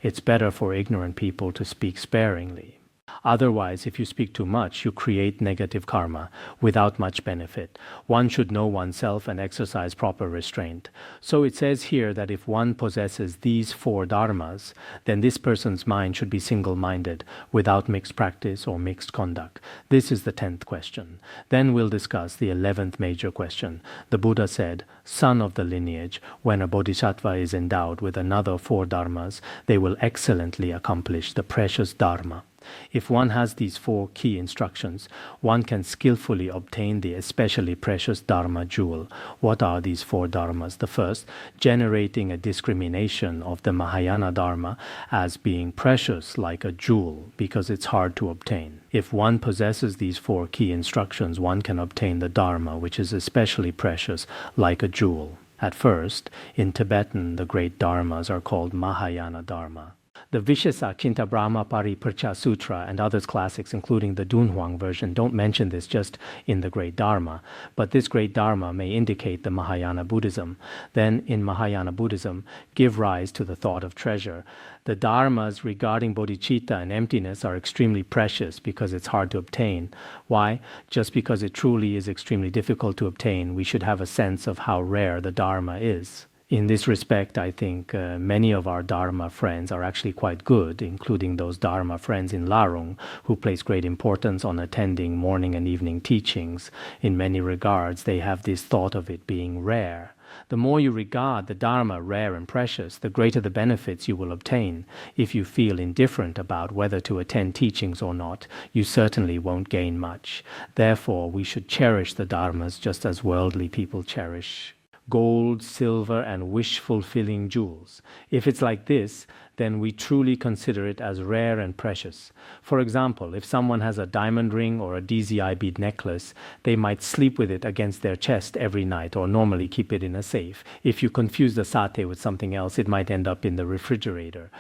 It's better for ignorant people to speak sparingly. Otherwise, if you speak too much, you create negative karma without much benefit. One should know oneself and exercise proper restraint. So it says here that if one possesses these four dharmas, then this person's mind should be single-minded, without mixed practice or mixed conduct. This is the 10th question. Then we'll discuss the 11th major question. The Buddha said, son of the lineage, when a bodhisattva is endowed with another four dharmas, they will excellently accomplish the precious dharma. If one has these four key instructions, one can skillfully obtain the especially precious Dharma jewel. What are these four dharmas? The first, generating a discrimination of the Mahayana Dharma as being precious like a jewel, because it's hard to obtain. If one possesses these four key instructions, one can obtain the Dharma, which is especially precious like a jewel. At first, in Tibetan, the great dharmas are called Mahayana Dharma. The Vishesa Kinta Brahma Paripurcha Sutra and others classics, including the Dunhuang version, don't mention this just in the Great Dharma, but this Great Dharma may indicate the Mahayana Buddhism. Then, in Mahayana Buddhism, give rise to the thought of treasure. The dharmas regarding bodhicitta and emptiness are extremely precious because it's hard to obtain. Why? Just because it truly is extremely difficult to obtain, we should have a sense of how rare the dharma is. In this respect, I think many of our Dharma friends are actually quite good, including those Dharma friends in Larung who place great importance on attending morning and evening teachings. In many regards, they have this thought of it being rare. The more you regard the Dharma rare and precious, the greater the benefits you will obtain. If you feel indifferent about whether to attend teachings or not, you certainly won't gain much. Therefore, we should cherish the Dharmas just as worldly people cherish gold, silver, and wish-fulfilling jewels. If it's like this, then we truly consider it as rare and precious. For example, if someone has a diamond ring or a DZI bead necklace, they might sleep with it against their chest every night or normally keep it in a safe. If you confuse the satay with something else, it might end up in the refrigerator.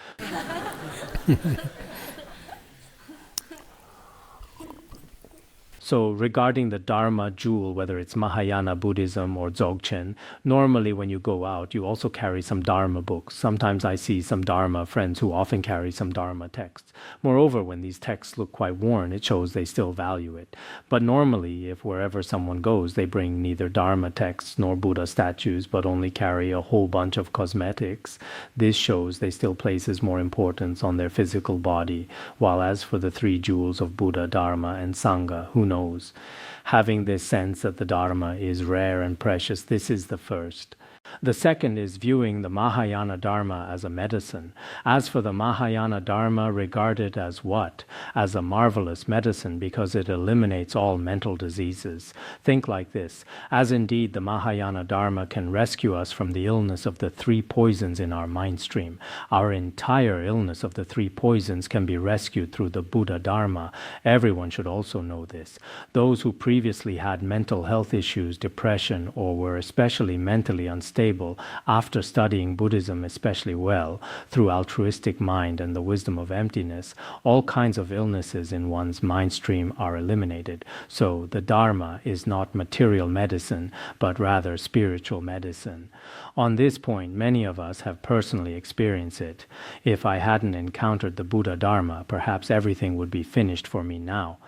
So regarding the Dharma jewel, whether it's Mahayana Buddhism or Dzogchen, normally when you go out, you also carry some Dharma books. Sometimes I see some Dharma friends who often carry some Dharma texts. Moreover, when these texts look quite worn, it shows they still value it. But normally, if wherever someone goes, they bring neither Dharma texts nor Buddha statues, but only carry a whole bunch of cosmetics, this shows they still places more importance on their physical body, while as for the three jewels of Buddha, Dharma, and Sangha, who knows? Having this sense that the Dharma is rare and precious, this is the first. The second is viewing the Mahayana Dharma as a medicine. As for the Mahayana Dharma, regard it as what? As a marvelous medicine because it eliminates all mental diseases. Think like this. As indeed the Mahayana Dharma can rescue us from the illness of the three poisons in our mind stream, our entire illness of the three poisons can be rescued through the Buddha Dharma. Everyone should also know this. Those who previously had mental health issues, depression, or were especially mentally unstable after studying Buddhism especially well, through altruistic mind and the wisdom of emptiness, all kinds of illnesses in one's mind stream are eliminated. So the Dharma is not material medicine, but rather spiritual medicine. On this point, many of us have personally experienced it. If I hadn't encountered the Buddha Dharma, perhaps everything would be finished for me now.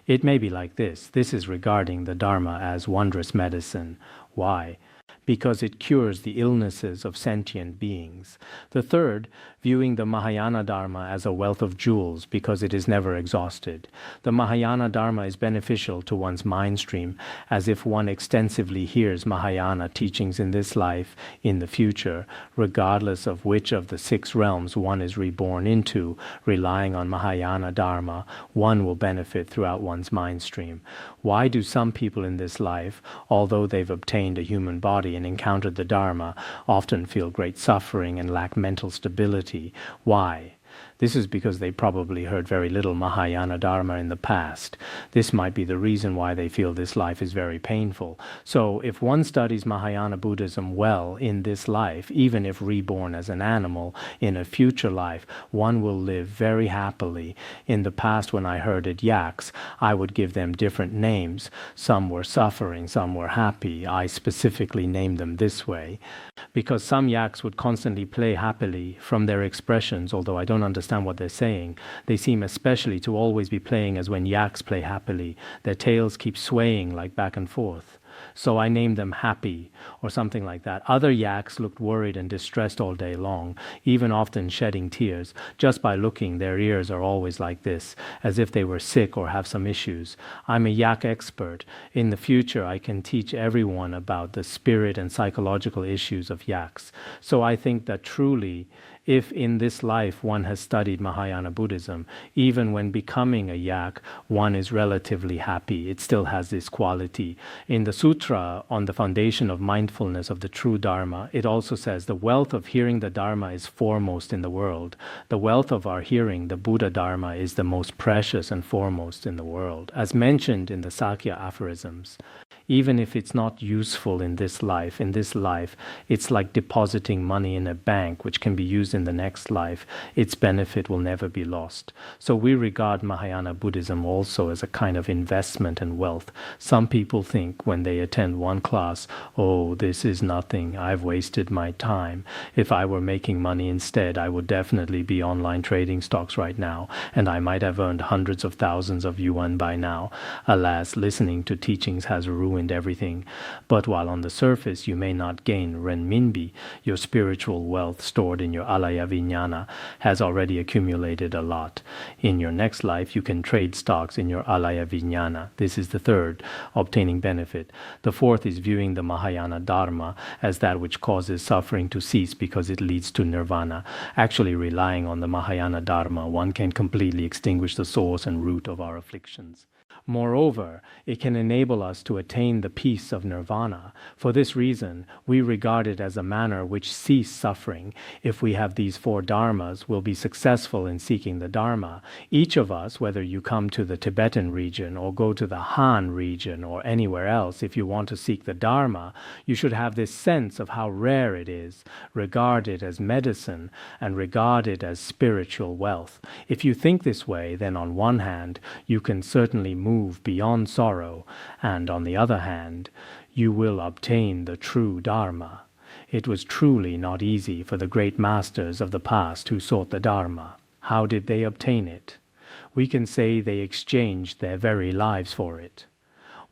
It may be like this. This is regarding the Dharma as wondrous medicine. Why? Because it cures the illnesses of sentient beings. The third, viewing the Mahayana Dharma as a wealth of jewels because it is never exhausted. The Mahayana Dharma is beneficial to one's mind stream, as if one extensively hears Mahayana teachings in this life, in the future, regardless of which of the 6 realms one is reborn into, relying on Mahayana Dharma, one will benefit throughout one's mind stream. Why do some people in this life, although they've obtained a human body and encountered the Dharma, often feel great suffering and lack mental stability? Why? This is because they probably heard very little Mahayana Dharma in the past. This might be the reason why they feel this life is very painful. So if one studies Mahayana Buddhism well in this life, even if reborn as an animal, in a future life, one will live very happily. In the past, when I herded yaks, I would give them different names. Some were suffering, some were happy. I specifically named them this way, because some yaks would constantly play happily from their expressions, although I don't understand what they're saying. They seem especially to always be playing as when yaks play happily. Their tails keep swaying like back and forth. So I named them Happy, or something like that. Other yaks looked worried and distressed all day long, even often shedding tears. Just by looking, their ears are always like this, as if they were sick or have some issues. I'm a yak expert. In the future, I can teach everyone about the spirit and psychological issues of yaks. So I think that truly, if in this life one has studied Mahayana Buddhism, even when becoming a yak, one is relatively happy. It still has this quality. In the Sutra, on the foundation of mindfulness of the true Dharma, it also says the wealth of hearing the Dharma is foremost in the world. The wealth of our hearing, the Buddha Dharma, is the most precious and foremost in the world, as mentioned in the Sakya aphorisms. Even if it's not useful in this life, it's like depositing money in a bank which can be used in the next life. Its benefit will never be lost. So we regard Mahayana Buddhism also as a kind of investment and wealth. Some people think when they attend one class, oh, this is nothing, I've wasted my time. If I were making money instead, I would definitely be online trading stocks right now, and I might have earned hundreds of thousands of yuan by now. Alas, listening to teachings has ruined everything. But while on the surface you may not gain renminbi, your spiritual wealth stored in your alaya vijnana has already accumulated a lot. In your next life, you can trade stocks in your alaya vijnana. This is the third, obtaining benefit. The fourth is viewing the Mahayana Dharma as that which causes suffering to cease because it leads to nirvana. Actually, relying on the Mahayana Dharma, one can completely extinguish the source and root of our afflictions. Moreover, it can enable us to attain the peace of nirvana. For this reason, we regard it as a manner which cease suffering. If we have these 4 dharmas, we'll be successful in seeking the Dharma. Each of us, whether you come to the Tibetan region or go to the Han region or anywhere else, if you want to seek the Dharma, you should have this sense of how rare it is, regard it as medicine, and regard it as spiritual wealth. If you think this way, then on one hand, you can certainly move move beyond sorrow, and on the other hand, you will obtain the true Dharma. It was truly not easy for the great masters of the past who sought the Dharma. How did they obtain it? We can say they exchanged their very lives for it.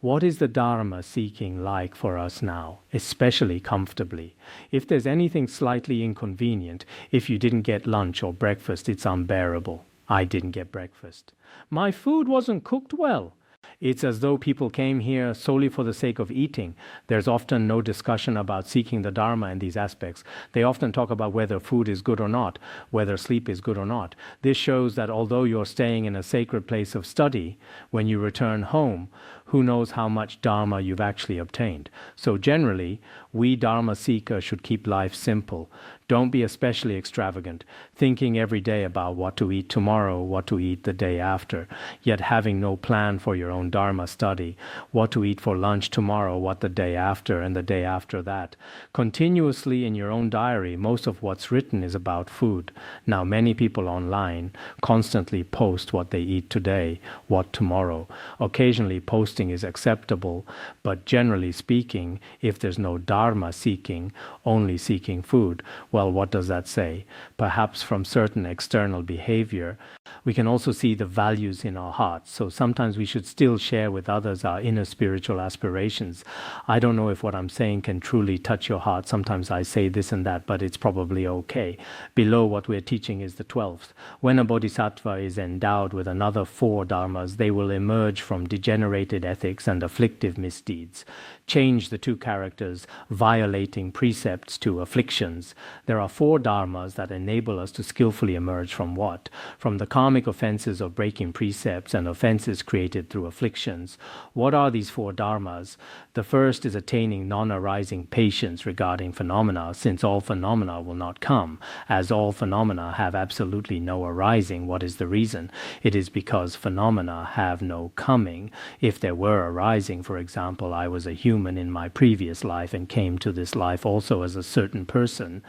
What is the Dharma seeking like for us now, especially comfortably? If there's anything slightly inconvenient, if you didn't get lunch or breakfast, it's unbearable. I didn't get breakfast. My food wasn't cooked well. It's as though people came here solely for the sake of eating. There's often no discussion about seeking the Dharma in these aspects. They often talk about whether food is good or not, whether sleep is good or not. This shows that although you're staying in a sacred place of study, when you return home, who knows how much Dharma you've actually obtained. So generally, we Dharma seekers should keep life simple. Don't be especially extravagant, thinking every day about what to eat tomorrow, what to eat the day after, yet having no plan for your own Dharma study, what to eat for lunch tomorrow, what the day after, and the day after that. Continuously in your own diary, most of what's written is about food. Now, many people online constantly post what they eat today, what tomorrow. Occasionally, posting is acceptable, but generally speaking, if there's no Dharma seeking, only seeking food, well, what does that say? Perhaps from certain external behavior, we can also see the values in our hearts. So sometimes we should still share with others our inner spiritual aspirations. I don't know if what I'm saying can truly touch your heart. Sometimes I say this and that, but it's probably okay. Below what we're teaching is the 12th. When a bodhisattva is endowed with another 4 dharmas, they will emerge from degenerated ethics and afflictive misdeeds. Change the 2 characters, violating precepts, to afflictions. There are 4 dharmas that enable us to skillfully emerge from what? From the karmic offenses of breaking precepts and offenses created through afflictions. What are these 4 dharmas? The first is attaining non-arising patience regarding phenomena, since all phenomena will not come. As all phenomena have absolutely no arising, what is the reason? It is because phenomena have no coming. If there were arising, for example, I was a human in my previous life and came to this life also as a certain person,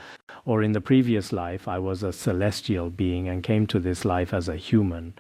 or in the previous life I was a celestial being and came to this life as a human.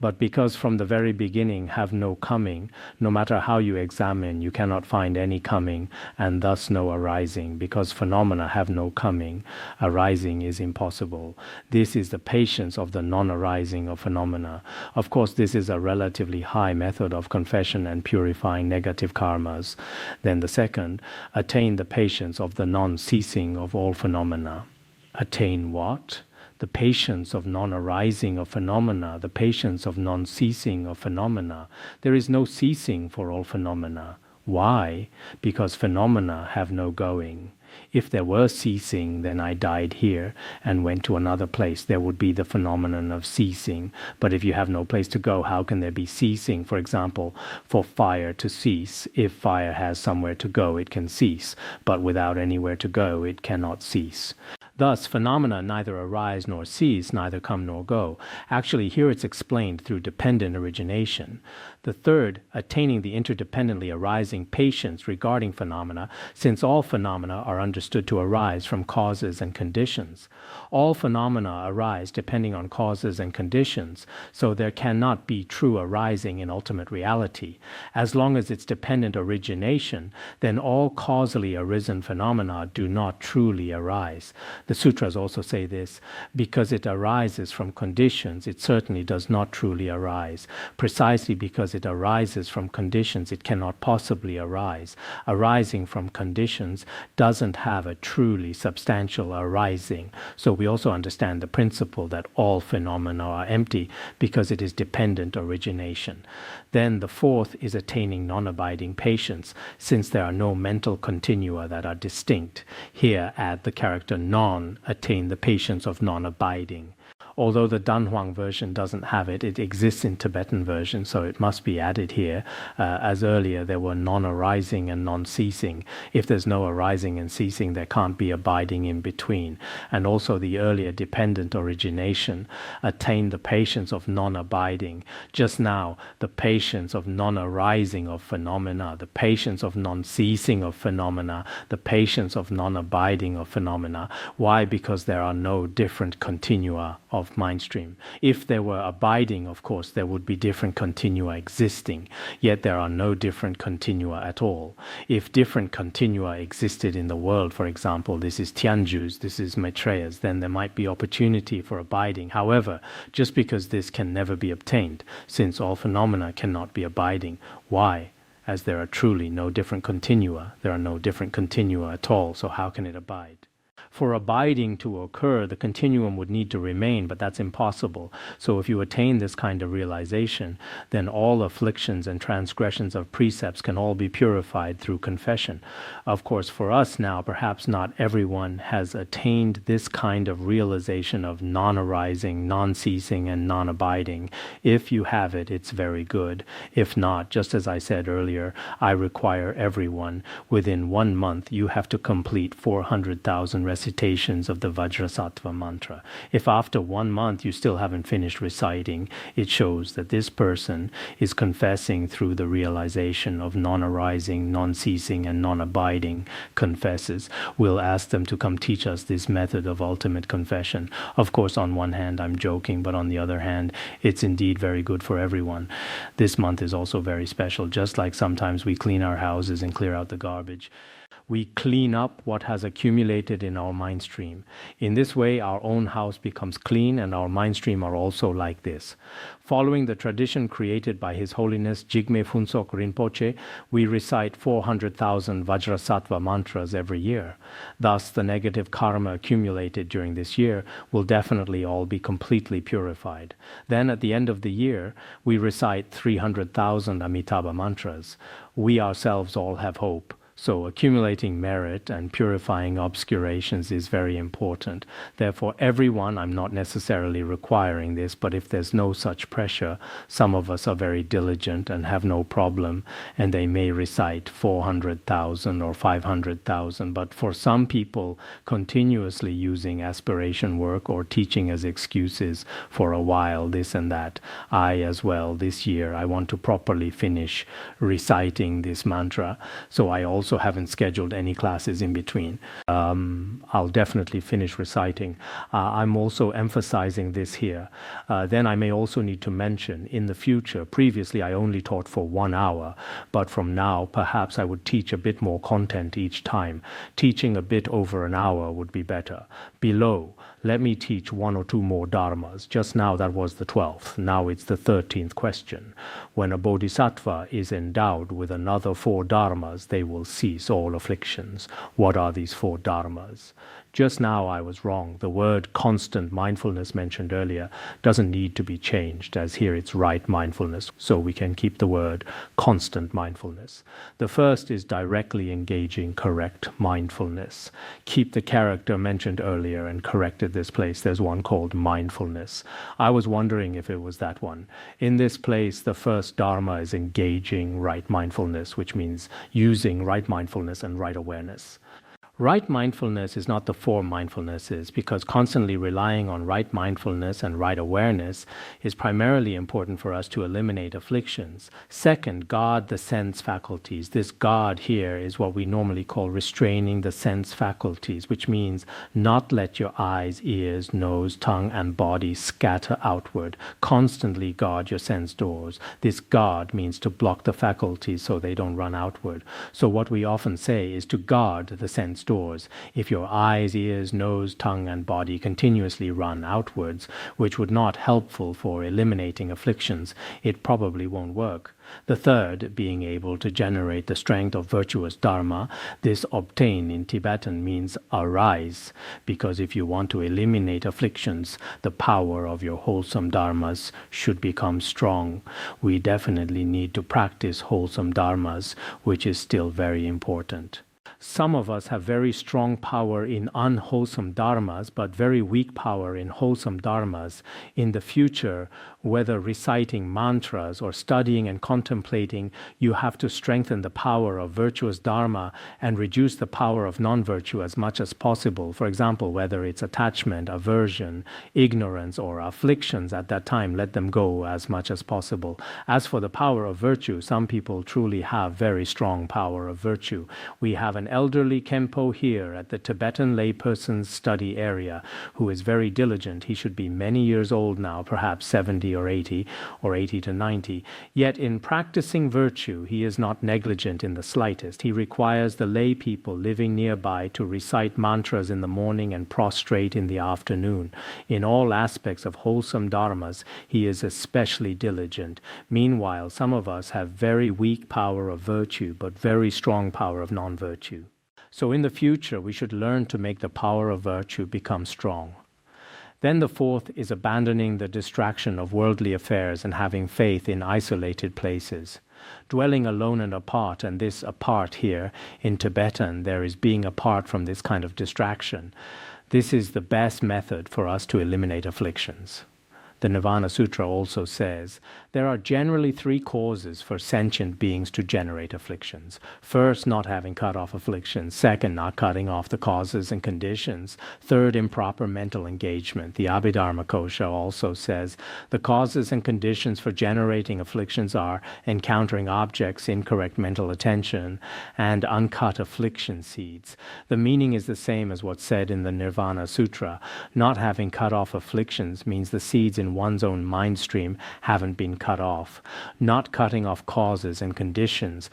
But because from the very beginning have no coming, no matter how you examine, you cannot find any coming, and thus no arising. Because phenomena have no coming, arising is impossible. This is the patience of the non-arising of phenomena. Of course, this is a relatively high method of confession and purifying negative karmas. Then the second, attain the patience of the non-ceasing of all phenomena. Attain what? The patience of non-arising of phenomena, the patience of non-ceasing of phenomena. There is no ceasing for all phenomena. Why? Because phenomena have no going. If there were ceasing, then I died here and went to another place. There would be the phenomenon of ceasing. But if you have no place to go, how can there be ceasing? For example, for fire to cease. If fire has somewhere to go, it can cease. But without anywhere to go, it cannot cease. Thus, phenomena neither arise nor cease, neither come nor go. Actually, here it's explained through dependent origination. The third, attaining the interdependently arising patience regarding phenomena, since all phenomena are understood to arise from causes and conditions. All phenomena arise depending on causes and conditions, so there cannot be true arising in ultimate reality. As long as it's dependent origination, then all causally arisen phenomena do not truly arise. The sutras also say this: because it arises from conditions, it certainly does not truly arise. Precisely because it arises from conditions, it cannot possibly arise. Arising from conditions doesn't have a truly substantial arising. So we also understand the principle that all phenomena are empty because it is dependent origination. Then the fourth is attaining non-abiding patience, since there are no mental continua that are distinct. Here add the character non, attain the patience of non-abiding. Although the Danhuang version doesn't have it, it exists in Tibetan version, so it must be added here. As earlier, there were non-arising and non-ceasing. If there's no arising and ceasing, there can't be abiding in between. And also the earlier dependent origination attained the patience of non-abiding. Just now, the patience of non-arising of phenomena, the patience of non-ceasing of phenomena, the patience of non-abiding of phenomena. Why? Because there are no different continua of of mind stream. If there were abiding, of course, there would be different continua existing, yet there are no different continua at all. If different continua existed in the world, for example, this is Tianju's, this is Maitreya's, then there might be opportunity for abiding. However, just because this can never be obtained, since all phenomena cannot be abiding, why? As there are truly no different continua, there are no different continua at all, so how can it abide? For abiding to occur, the continuum would need to remain, but that's impossible. So if you attain this kind of realization, then all afflictions and transgressions of precepts can all be purified through confession. Of course, for us now, perhaps not everyone has attained this kind of realization of non-arising, non-ceasing, and non-abiding. If you have it, it's very good. If not, just as I said earlier, I require everyone, within 1 month, you have to complete 400,000 recitations of the Vajrasattva mantra. If after 1 month you still haven't finished reciting, it shows that this person is confessing through the realization of non-arising, non-ceasing, and non-abiding confesses. We'll ask them to come teach us this method of ultimate confession. Of course, on one hand, I'm joking, but on the other hand, it's indeed very good for everyone. This month is also very special, just like sometimes we clean our houses and clear out the garbage. We clean up what has accumulated in our mind stream. In this way, our own house becomes clean, and our mind stream are also like this. Following the tradition created by His Holiness Jigme Phuntsok Rinpoche, we recite 400,000 Vajrasattva mantras every year. Thus, the negative karma accumulated during this year will definitely all be completely purified. Then, at the end of the year, we recite 300,000 Amitabha mantras. We ourselves all have hope. So accumulating merit and purifying obscurations is very important. Therefore, everyone, I'm not necessarily requiring this, but if there's no such pressure, some of us are very diligent and have no problem, and they may recite 400,000 or 500,000. But for some people, continuously using aspiration work or teaching as excuses for a while, this and that, I as well, this year, I want to properly finish reciting this mantra. So I also haven't scheduled any classes in between. I'll definitely finish reciting. I'm also emphasizing this here. Then I may also need to mention in the future, previously I only taught for 1 hour, but from now perhaps I would teach a bit more content each time. Teaching a bit over an hour would be better. Below, let me teach 1 or 2 more dharmas. Just now that was the 12th. Now it's the 13th question. When a bodhisattva is endowed with another 4 dharmas, they will cease all afflictions. What are these 4 dharmas? Just now I was wrong. The word constant mindfulness mentioned earlier doesn't need to be changed, as here it's right mindfulness, so we can keep the word constant mindfulness. The first is directly engaging correct mindfulness. Keep the character mentioned earlier and corrected this place. There's one called mindfulness. I was wondering if it was that one. In this place, the first dharma is engaging right mindfulness, which means using right mindfulness and right awareness. Right mindfulness is not the 4 mindfulnesses, because constantly relying on right mindfulness and right awareness is primarily important for us to eliminate afflictions. Second, guard the sense faculties. This guard here is what we normally call restraining the sense faculties, which means not let your eyes, ears, nose, tongue, and body scatter outward. Constantly guard your sense doors. This guard means to block the faculties so they don't run outward. So what we often say is to guard the sense doors. If your eyes, ears, nose, tongue, and body continuously run outwards, which would not helpful for eliminating afflictions, it probably won't work. The third, being able to generate the strength of virtuous dharma. This obtain in Tibetan means arise, because if you want to eliminate afflictions, the power of your wholesome dharmas should become strong. We definitely need to practice wholesome dharmas, which is still very important. Some of us have very strong power in unwholesome dharmas, but very weak power in wholesome dharmas. In the future, whether reciting mantras or studying and contemplating, you have to strengthen the power of virtuous dharma and reduce the power of non-virtue as much as possible. For example, whether it's attachment, aversion, ignorance, or afflictions at that time, let them go as much as possible. As for the power of virtue, some people truly have very strong power of virtue. We have an elderly Khenpo here at the Tibetan layperson's study area who is very diligent. He should be many years old now, perhaps 70 or 80 to 90. Yet in practicing virtue, he is not negligent in the slightest. He requires the lay people living nearby to recite mantras in the morning and prostrate in the afternoon. In all aspects of wholesome dharmas, he is especially diligent. Meanwhile, some of us have very weak power of virtue, but very strong power of non-virtue. So in the future, we should learn to make the power of virtue become strong. Then the fourth is abandoning the distraction of worldly affairs and having faith in isolated places. Dwelling alone and apart, and this apart here in Tibetan, there is being apart from this kind of distraction. This is the best method for us to eliminate afflictions. The Nirvana Sutra also says, there are generally three causes for sentient beings to generate afflictions. First, not having cut off afflictions. Second, not cutting off the causes and conditions. Third, improper mental engagement. The Abhidharma Kosha also says, the causes and conditions for generating afflictions are encountering objects, incorrect mental attention, and uncut affliction seeds. The meaning is the same as what's said in the Nirvana Sutra. Not having cut off afflictions means the seeds in one's own mind stream haven't been cut off. Not cutting off causes and conditions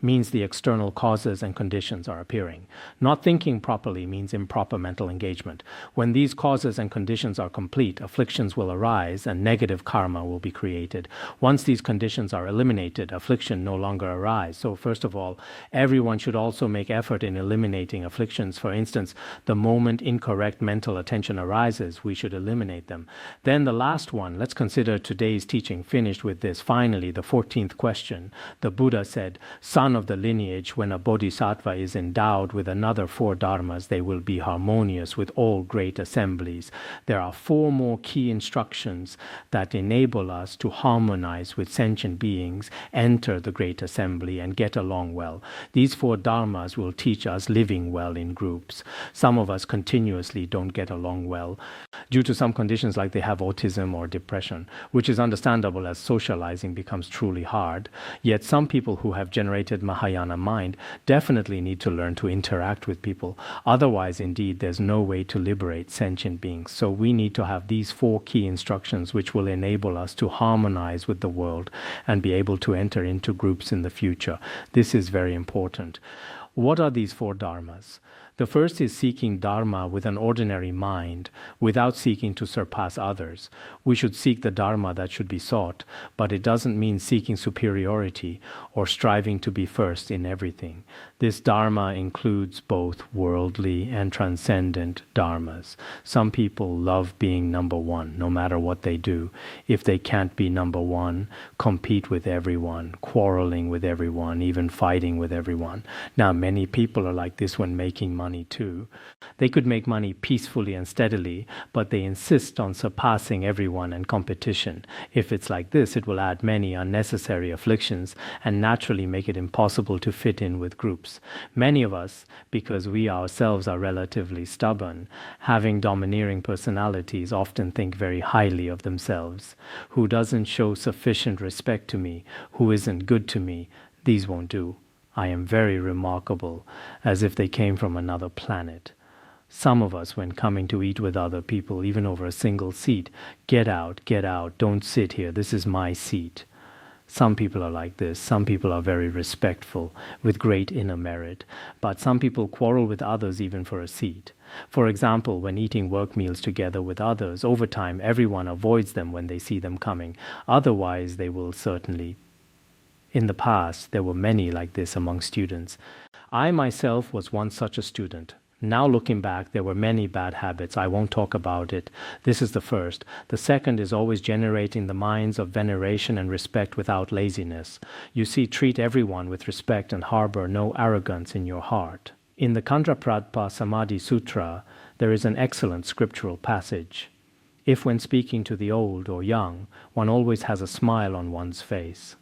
means the external causes and conditions are appearing. Not thinking properly means improper mental engagement. When these causes and conditions are complete, afflictions will arise and negative karma will be created. Once these conditions are eliminated, affliction no longer arise. So first of all, everyone should also make effort in eliminating afflictions. For instance, the moment incorrect mental attention arises, we should eliminate them. Then the last one, let's consider today's teaching finished with this. Finally, the 14th question. The Buddha said, son of the lineage, when a bodhisattva is endowed with another four dharmas, they will be harmonious with all great assemblies. There are four more key instructions that enable us to harmonize with sentient beings, enter the great assembly, and get along well. These four dharmas will teach us living well in groups. Some of us continuously don't get along well due to some conditions like they have autism or depression, which is understandable as socializing becomes truly hard. Yet some people who have generated Mahayana mind definitely need to learn to interact with people. Otherwise, indeed, there's no way to liberate sentient beings. So we need to have these four key instructions which will enable us to harmonize with the world and be able to enter into groups in the future. This is very important. What are these four dharmas? The first is seeking Dharma with an ordinary mind, without seeking to surpass others. We should seek the Dharma that should be sought, but it doesn't mean seeking superiority or striving to be first in everything. This Dharma includes both worldly and transcendent Dharmas. Some people love being number one, no matter what they do. If they can't be number one, compete with everyone, quarreling with everyone, even fighting with everyone. Now, many people are like this when making money too. They could make money peacefully and steadily, but they insist on surpassing everyone and competition. If it's like this, it will add many unnecessary afflictions and naturally make it impossible to fit in with groups. Many of us, because we ourselves are relatively stubborn, having domineering personalities, often think very highly of themselves. Who doesn't show sufficient respect to me? Who isn't good to me? These won't do. I am very remarkable, as if they came from another planet. Some of us, when coming to eat with other people, even over a single seat, get out, don't sit here, this is my seat. Some people are like this. Some people are very respectful, with great inner merit. But some people quarrel with others even for a seat. For example, when eating work meals together with others, over time everyone avoids them when they see them coming. Otherwise, they will certainly. In the past, there were many like this among students. I myself was once such a student. Now looking back, there were many bad habits. I won't talk about it. This is the first. The second is always generating the minds of veneration and respect without laziness. You see, treat everyone with respect and harbor no arrogance in your heart. In the Kandrapradpa Samadhi Sutra, there is an excellent scriptural passage. If when speaking to the old or young, one always has a smile on one's face,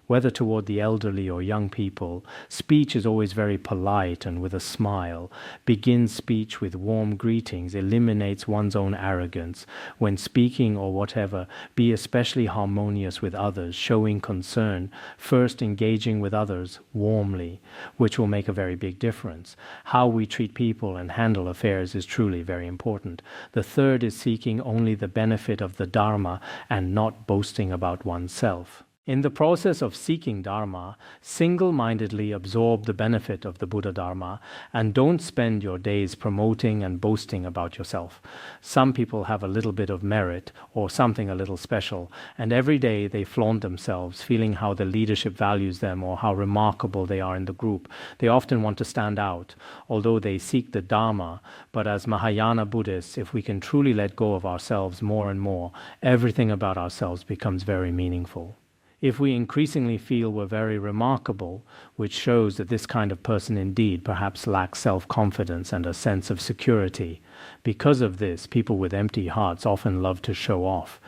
Whether toward the elderly or young people, speech is always very polite and with a smile. Begin speech with warm greetings, eliminates one's own arrogance. When speaking or whatever, be especially harmonious with others, showing concern, first engaging with others warmly, which will make a very big difference. How we treat people and handle affairs is truly very important. The third is seeking only the benefit of the Dharma and not boasting about oneself. In the process of seeking Dharma, single-mindedly absorb the benefit of the Buddha Dharma and don't spend your days promoting and boasting about yourself. Some people have a little bit of merit or something a little special, and every day they flaunt themselves, feeling how the leadership values them or how remarkable they are in the group. They often want to stand out, although they seek the Dharma. But as Mahayana Buddhists, if we can truly let go of ourselves more and more, everything about ourselves becomes very meaningful. If we increasingly feel we're very remarkable, which shows that this kind of person indeed perhaps lacks self-confidence and a sense of security. Because of this, people with empty hearts often love to show off.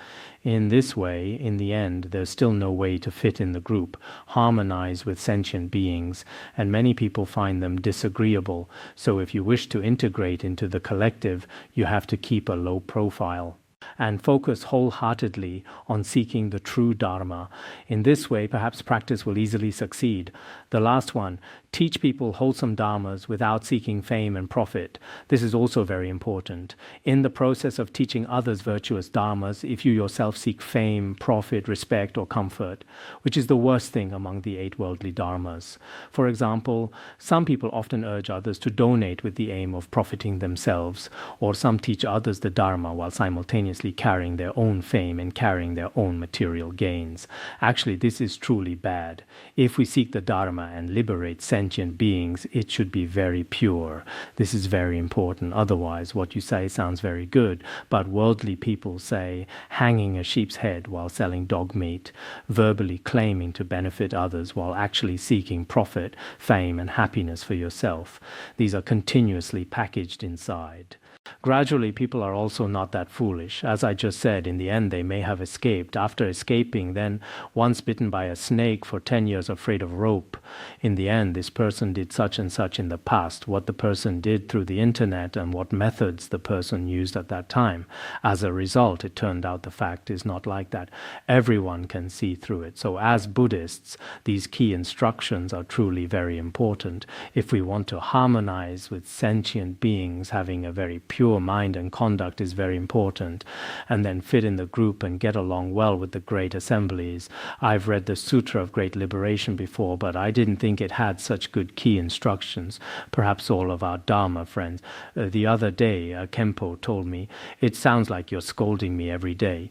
In this way, in the end, there's still no way to fit in the group, harmonize with sentient beings, and many people find them disagreeable. So if you wish to integrate into the collective, you have to keep a low profile and focus wholeheartedly on seeking the true Dharma. In this way, perhaps practice will easily succeed. The last one, teach people wholesome Dharmas without seeking fame and profit. This is also very important. In the process of teaching others virtuous Dharmas, if you yourself seek fame, profit, respect, or comfort, which is the worst thing among the 8 worldly Dharmas. For example, some people often urge others to donate with the aim of profiting themselves, or some teach others the Dharma while simultaneously carrying their own fame and carrying their own material gains. Actually, this is truly bad. If we seek the Dharma and liberate sentient beings, it should be very pure. This is very important. Otherwise, what you say sounds very good, but worldly people say hanging a sheep's head while selling dog meat, verbally claiming to benefit others while actually seeking profit, fame, and happiness for yourself. These are continuously packaged inside. Gradually, people are also not that foolish. As I just said, in the end they may have escaped. After escaping, then once bitten by a snake, for 10 years afraid of rope. In the end, this person did such and such in the past, what the person did through the internet and what methods the person used at that time. As a result, it turned out the fact is not like that. Everyone can see through it. So as Buddhists, these key instructions are truly very important. If we want to harmonize with sentient beings, having a very pure mind and conduct is very important, and then fit in the group and get along well with the great assemblies. I've read the Sutra of Great Liberation before, but I didn't think it had such good key instructions. Perhaps all of our Dharma friends. The other day, Khenpo told me, "It sounds like you're scolding me every day."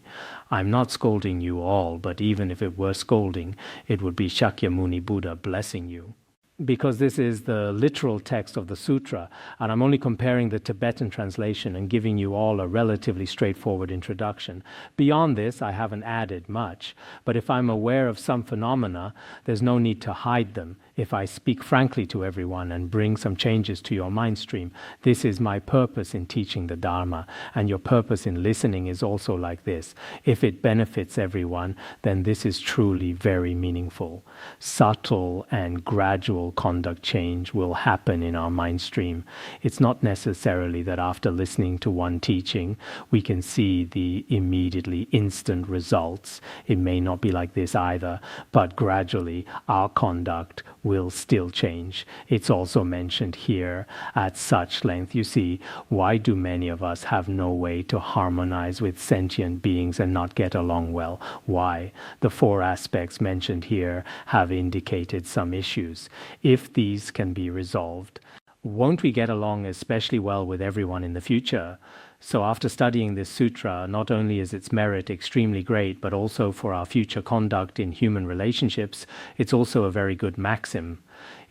I'm not scolding you all, but even if it were scolding, it would be Shakyamuni Buddha blessing you. Because this is the literal text of the sutra, and I'm only comparing the Tibetan translation and giving you all a relatively straightforward introduction. Beyond this, I haven't added much, but if I'm aware of some phenomena, there's no need to hide them. If I speak frankly to everyone and bring some changes to your mind stream, this is my purpose in teaching the Dharma, and your purpose in listening is also like this. If it benefits everyone, then this is truly very meaningful. Subtle and gradual conduct change will happen in our mind stream. It's not necessarily that after listening to one teaching, we can see the immediately instant results. It may not be like this either, but gradually our conduct will still change. It's also mentioned here at such length. You see, why do many of us have no way to harmonize with sentient beings and not get along well? Why? The 4 aspects mentioned here have indicated some issues. If these can be resolved, won't we get along especially well with everyone in the future? So after studying this sutra, not only is its merit extremely great, but also for our future conduct in human relationships, it's also a very good maxim.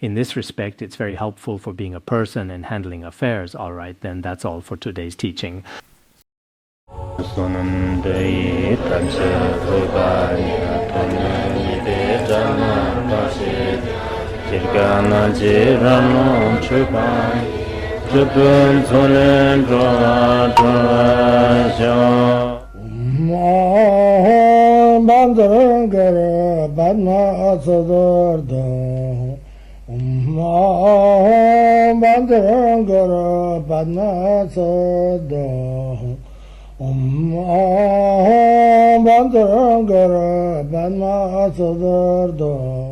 In this respect, it's very helpful for being a person and handling affairs. All right, then that's all for today's teaching. Jupun Solen Dra Dra Sha Bandharangara Padma Sadarda Bandharangara Padma Sada Bandharangara Padma Sadarda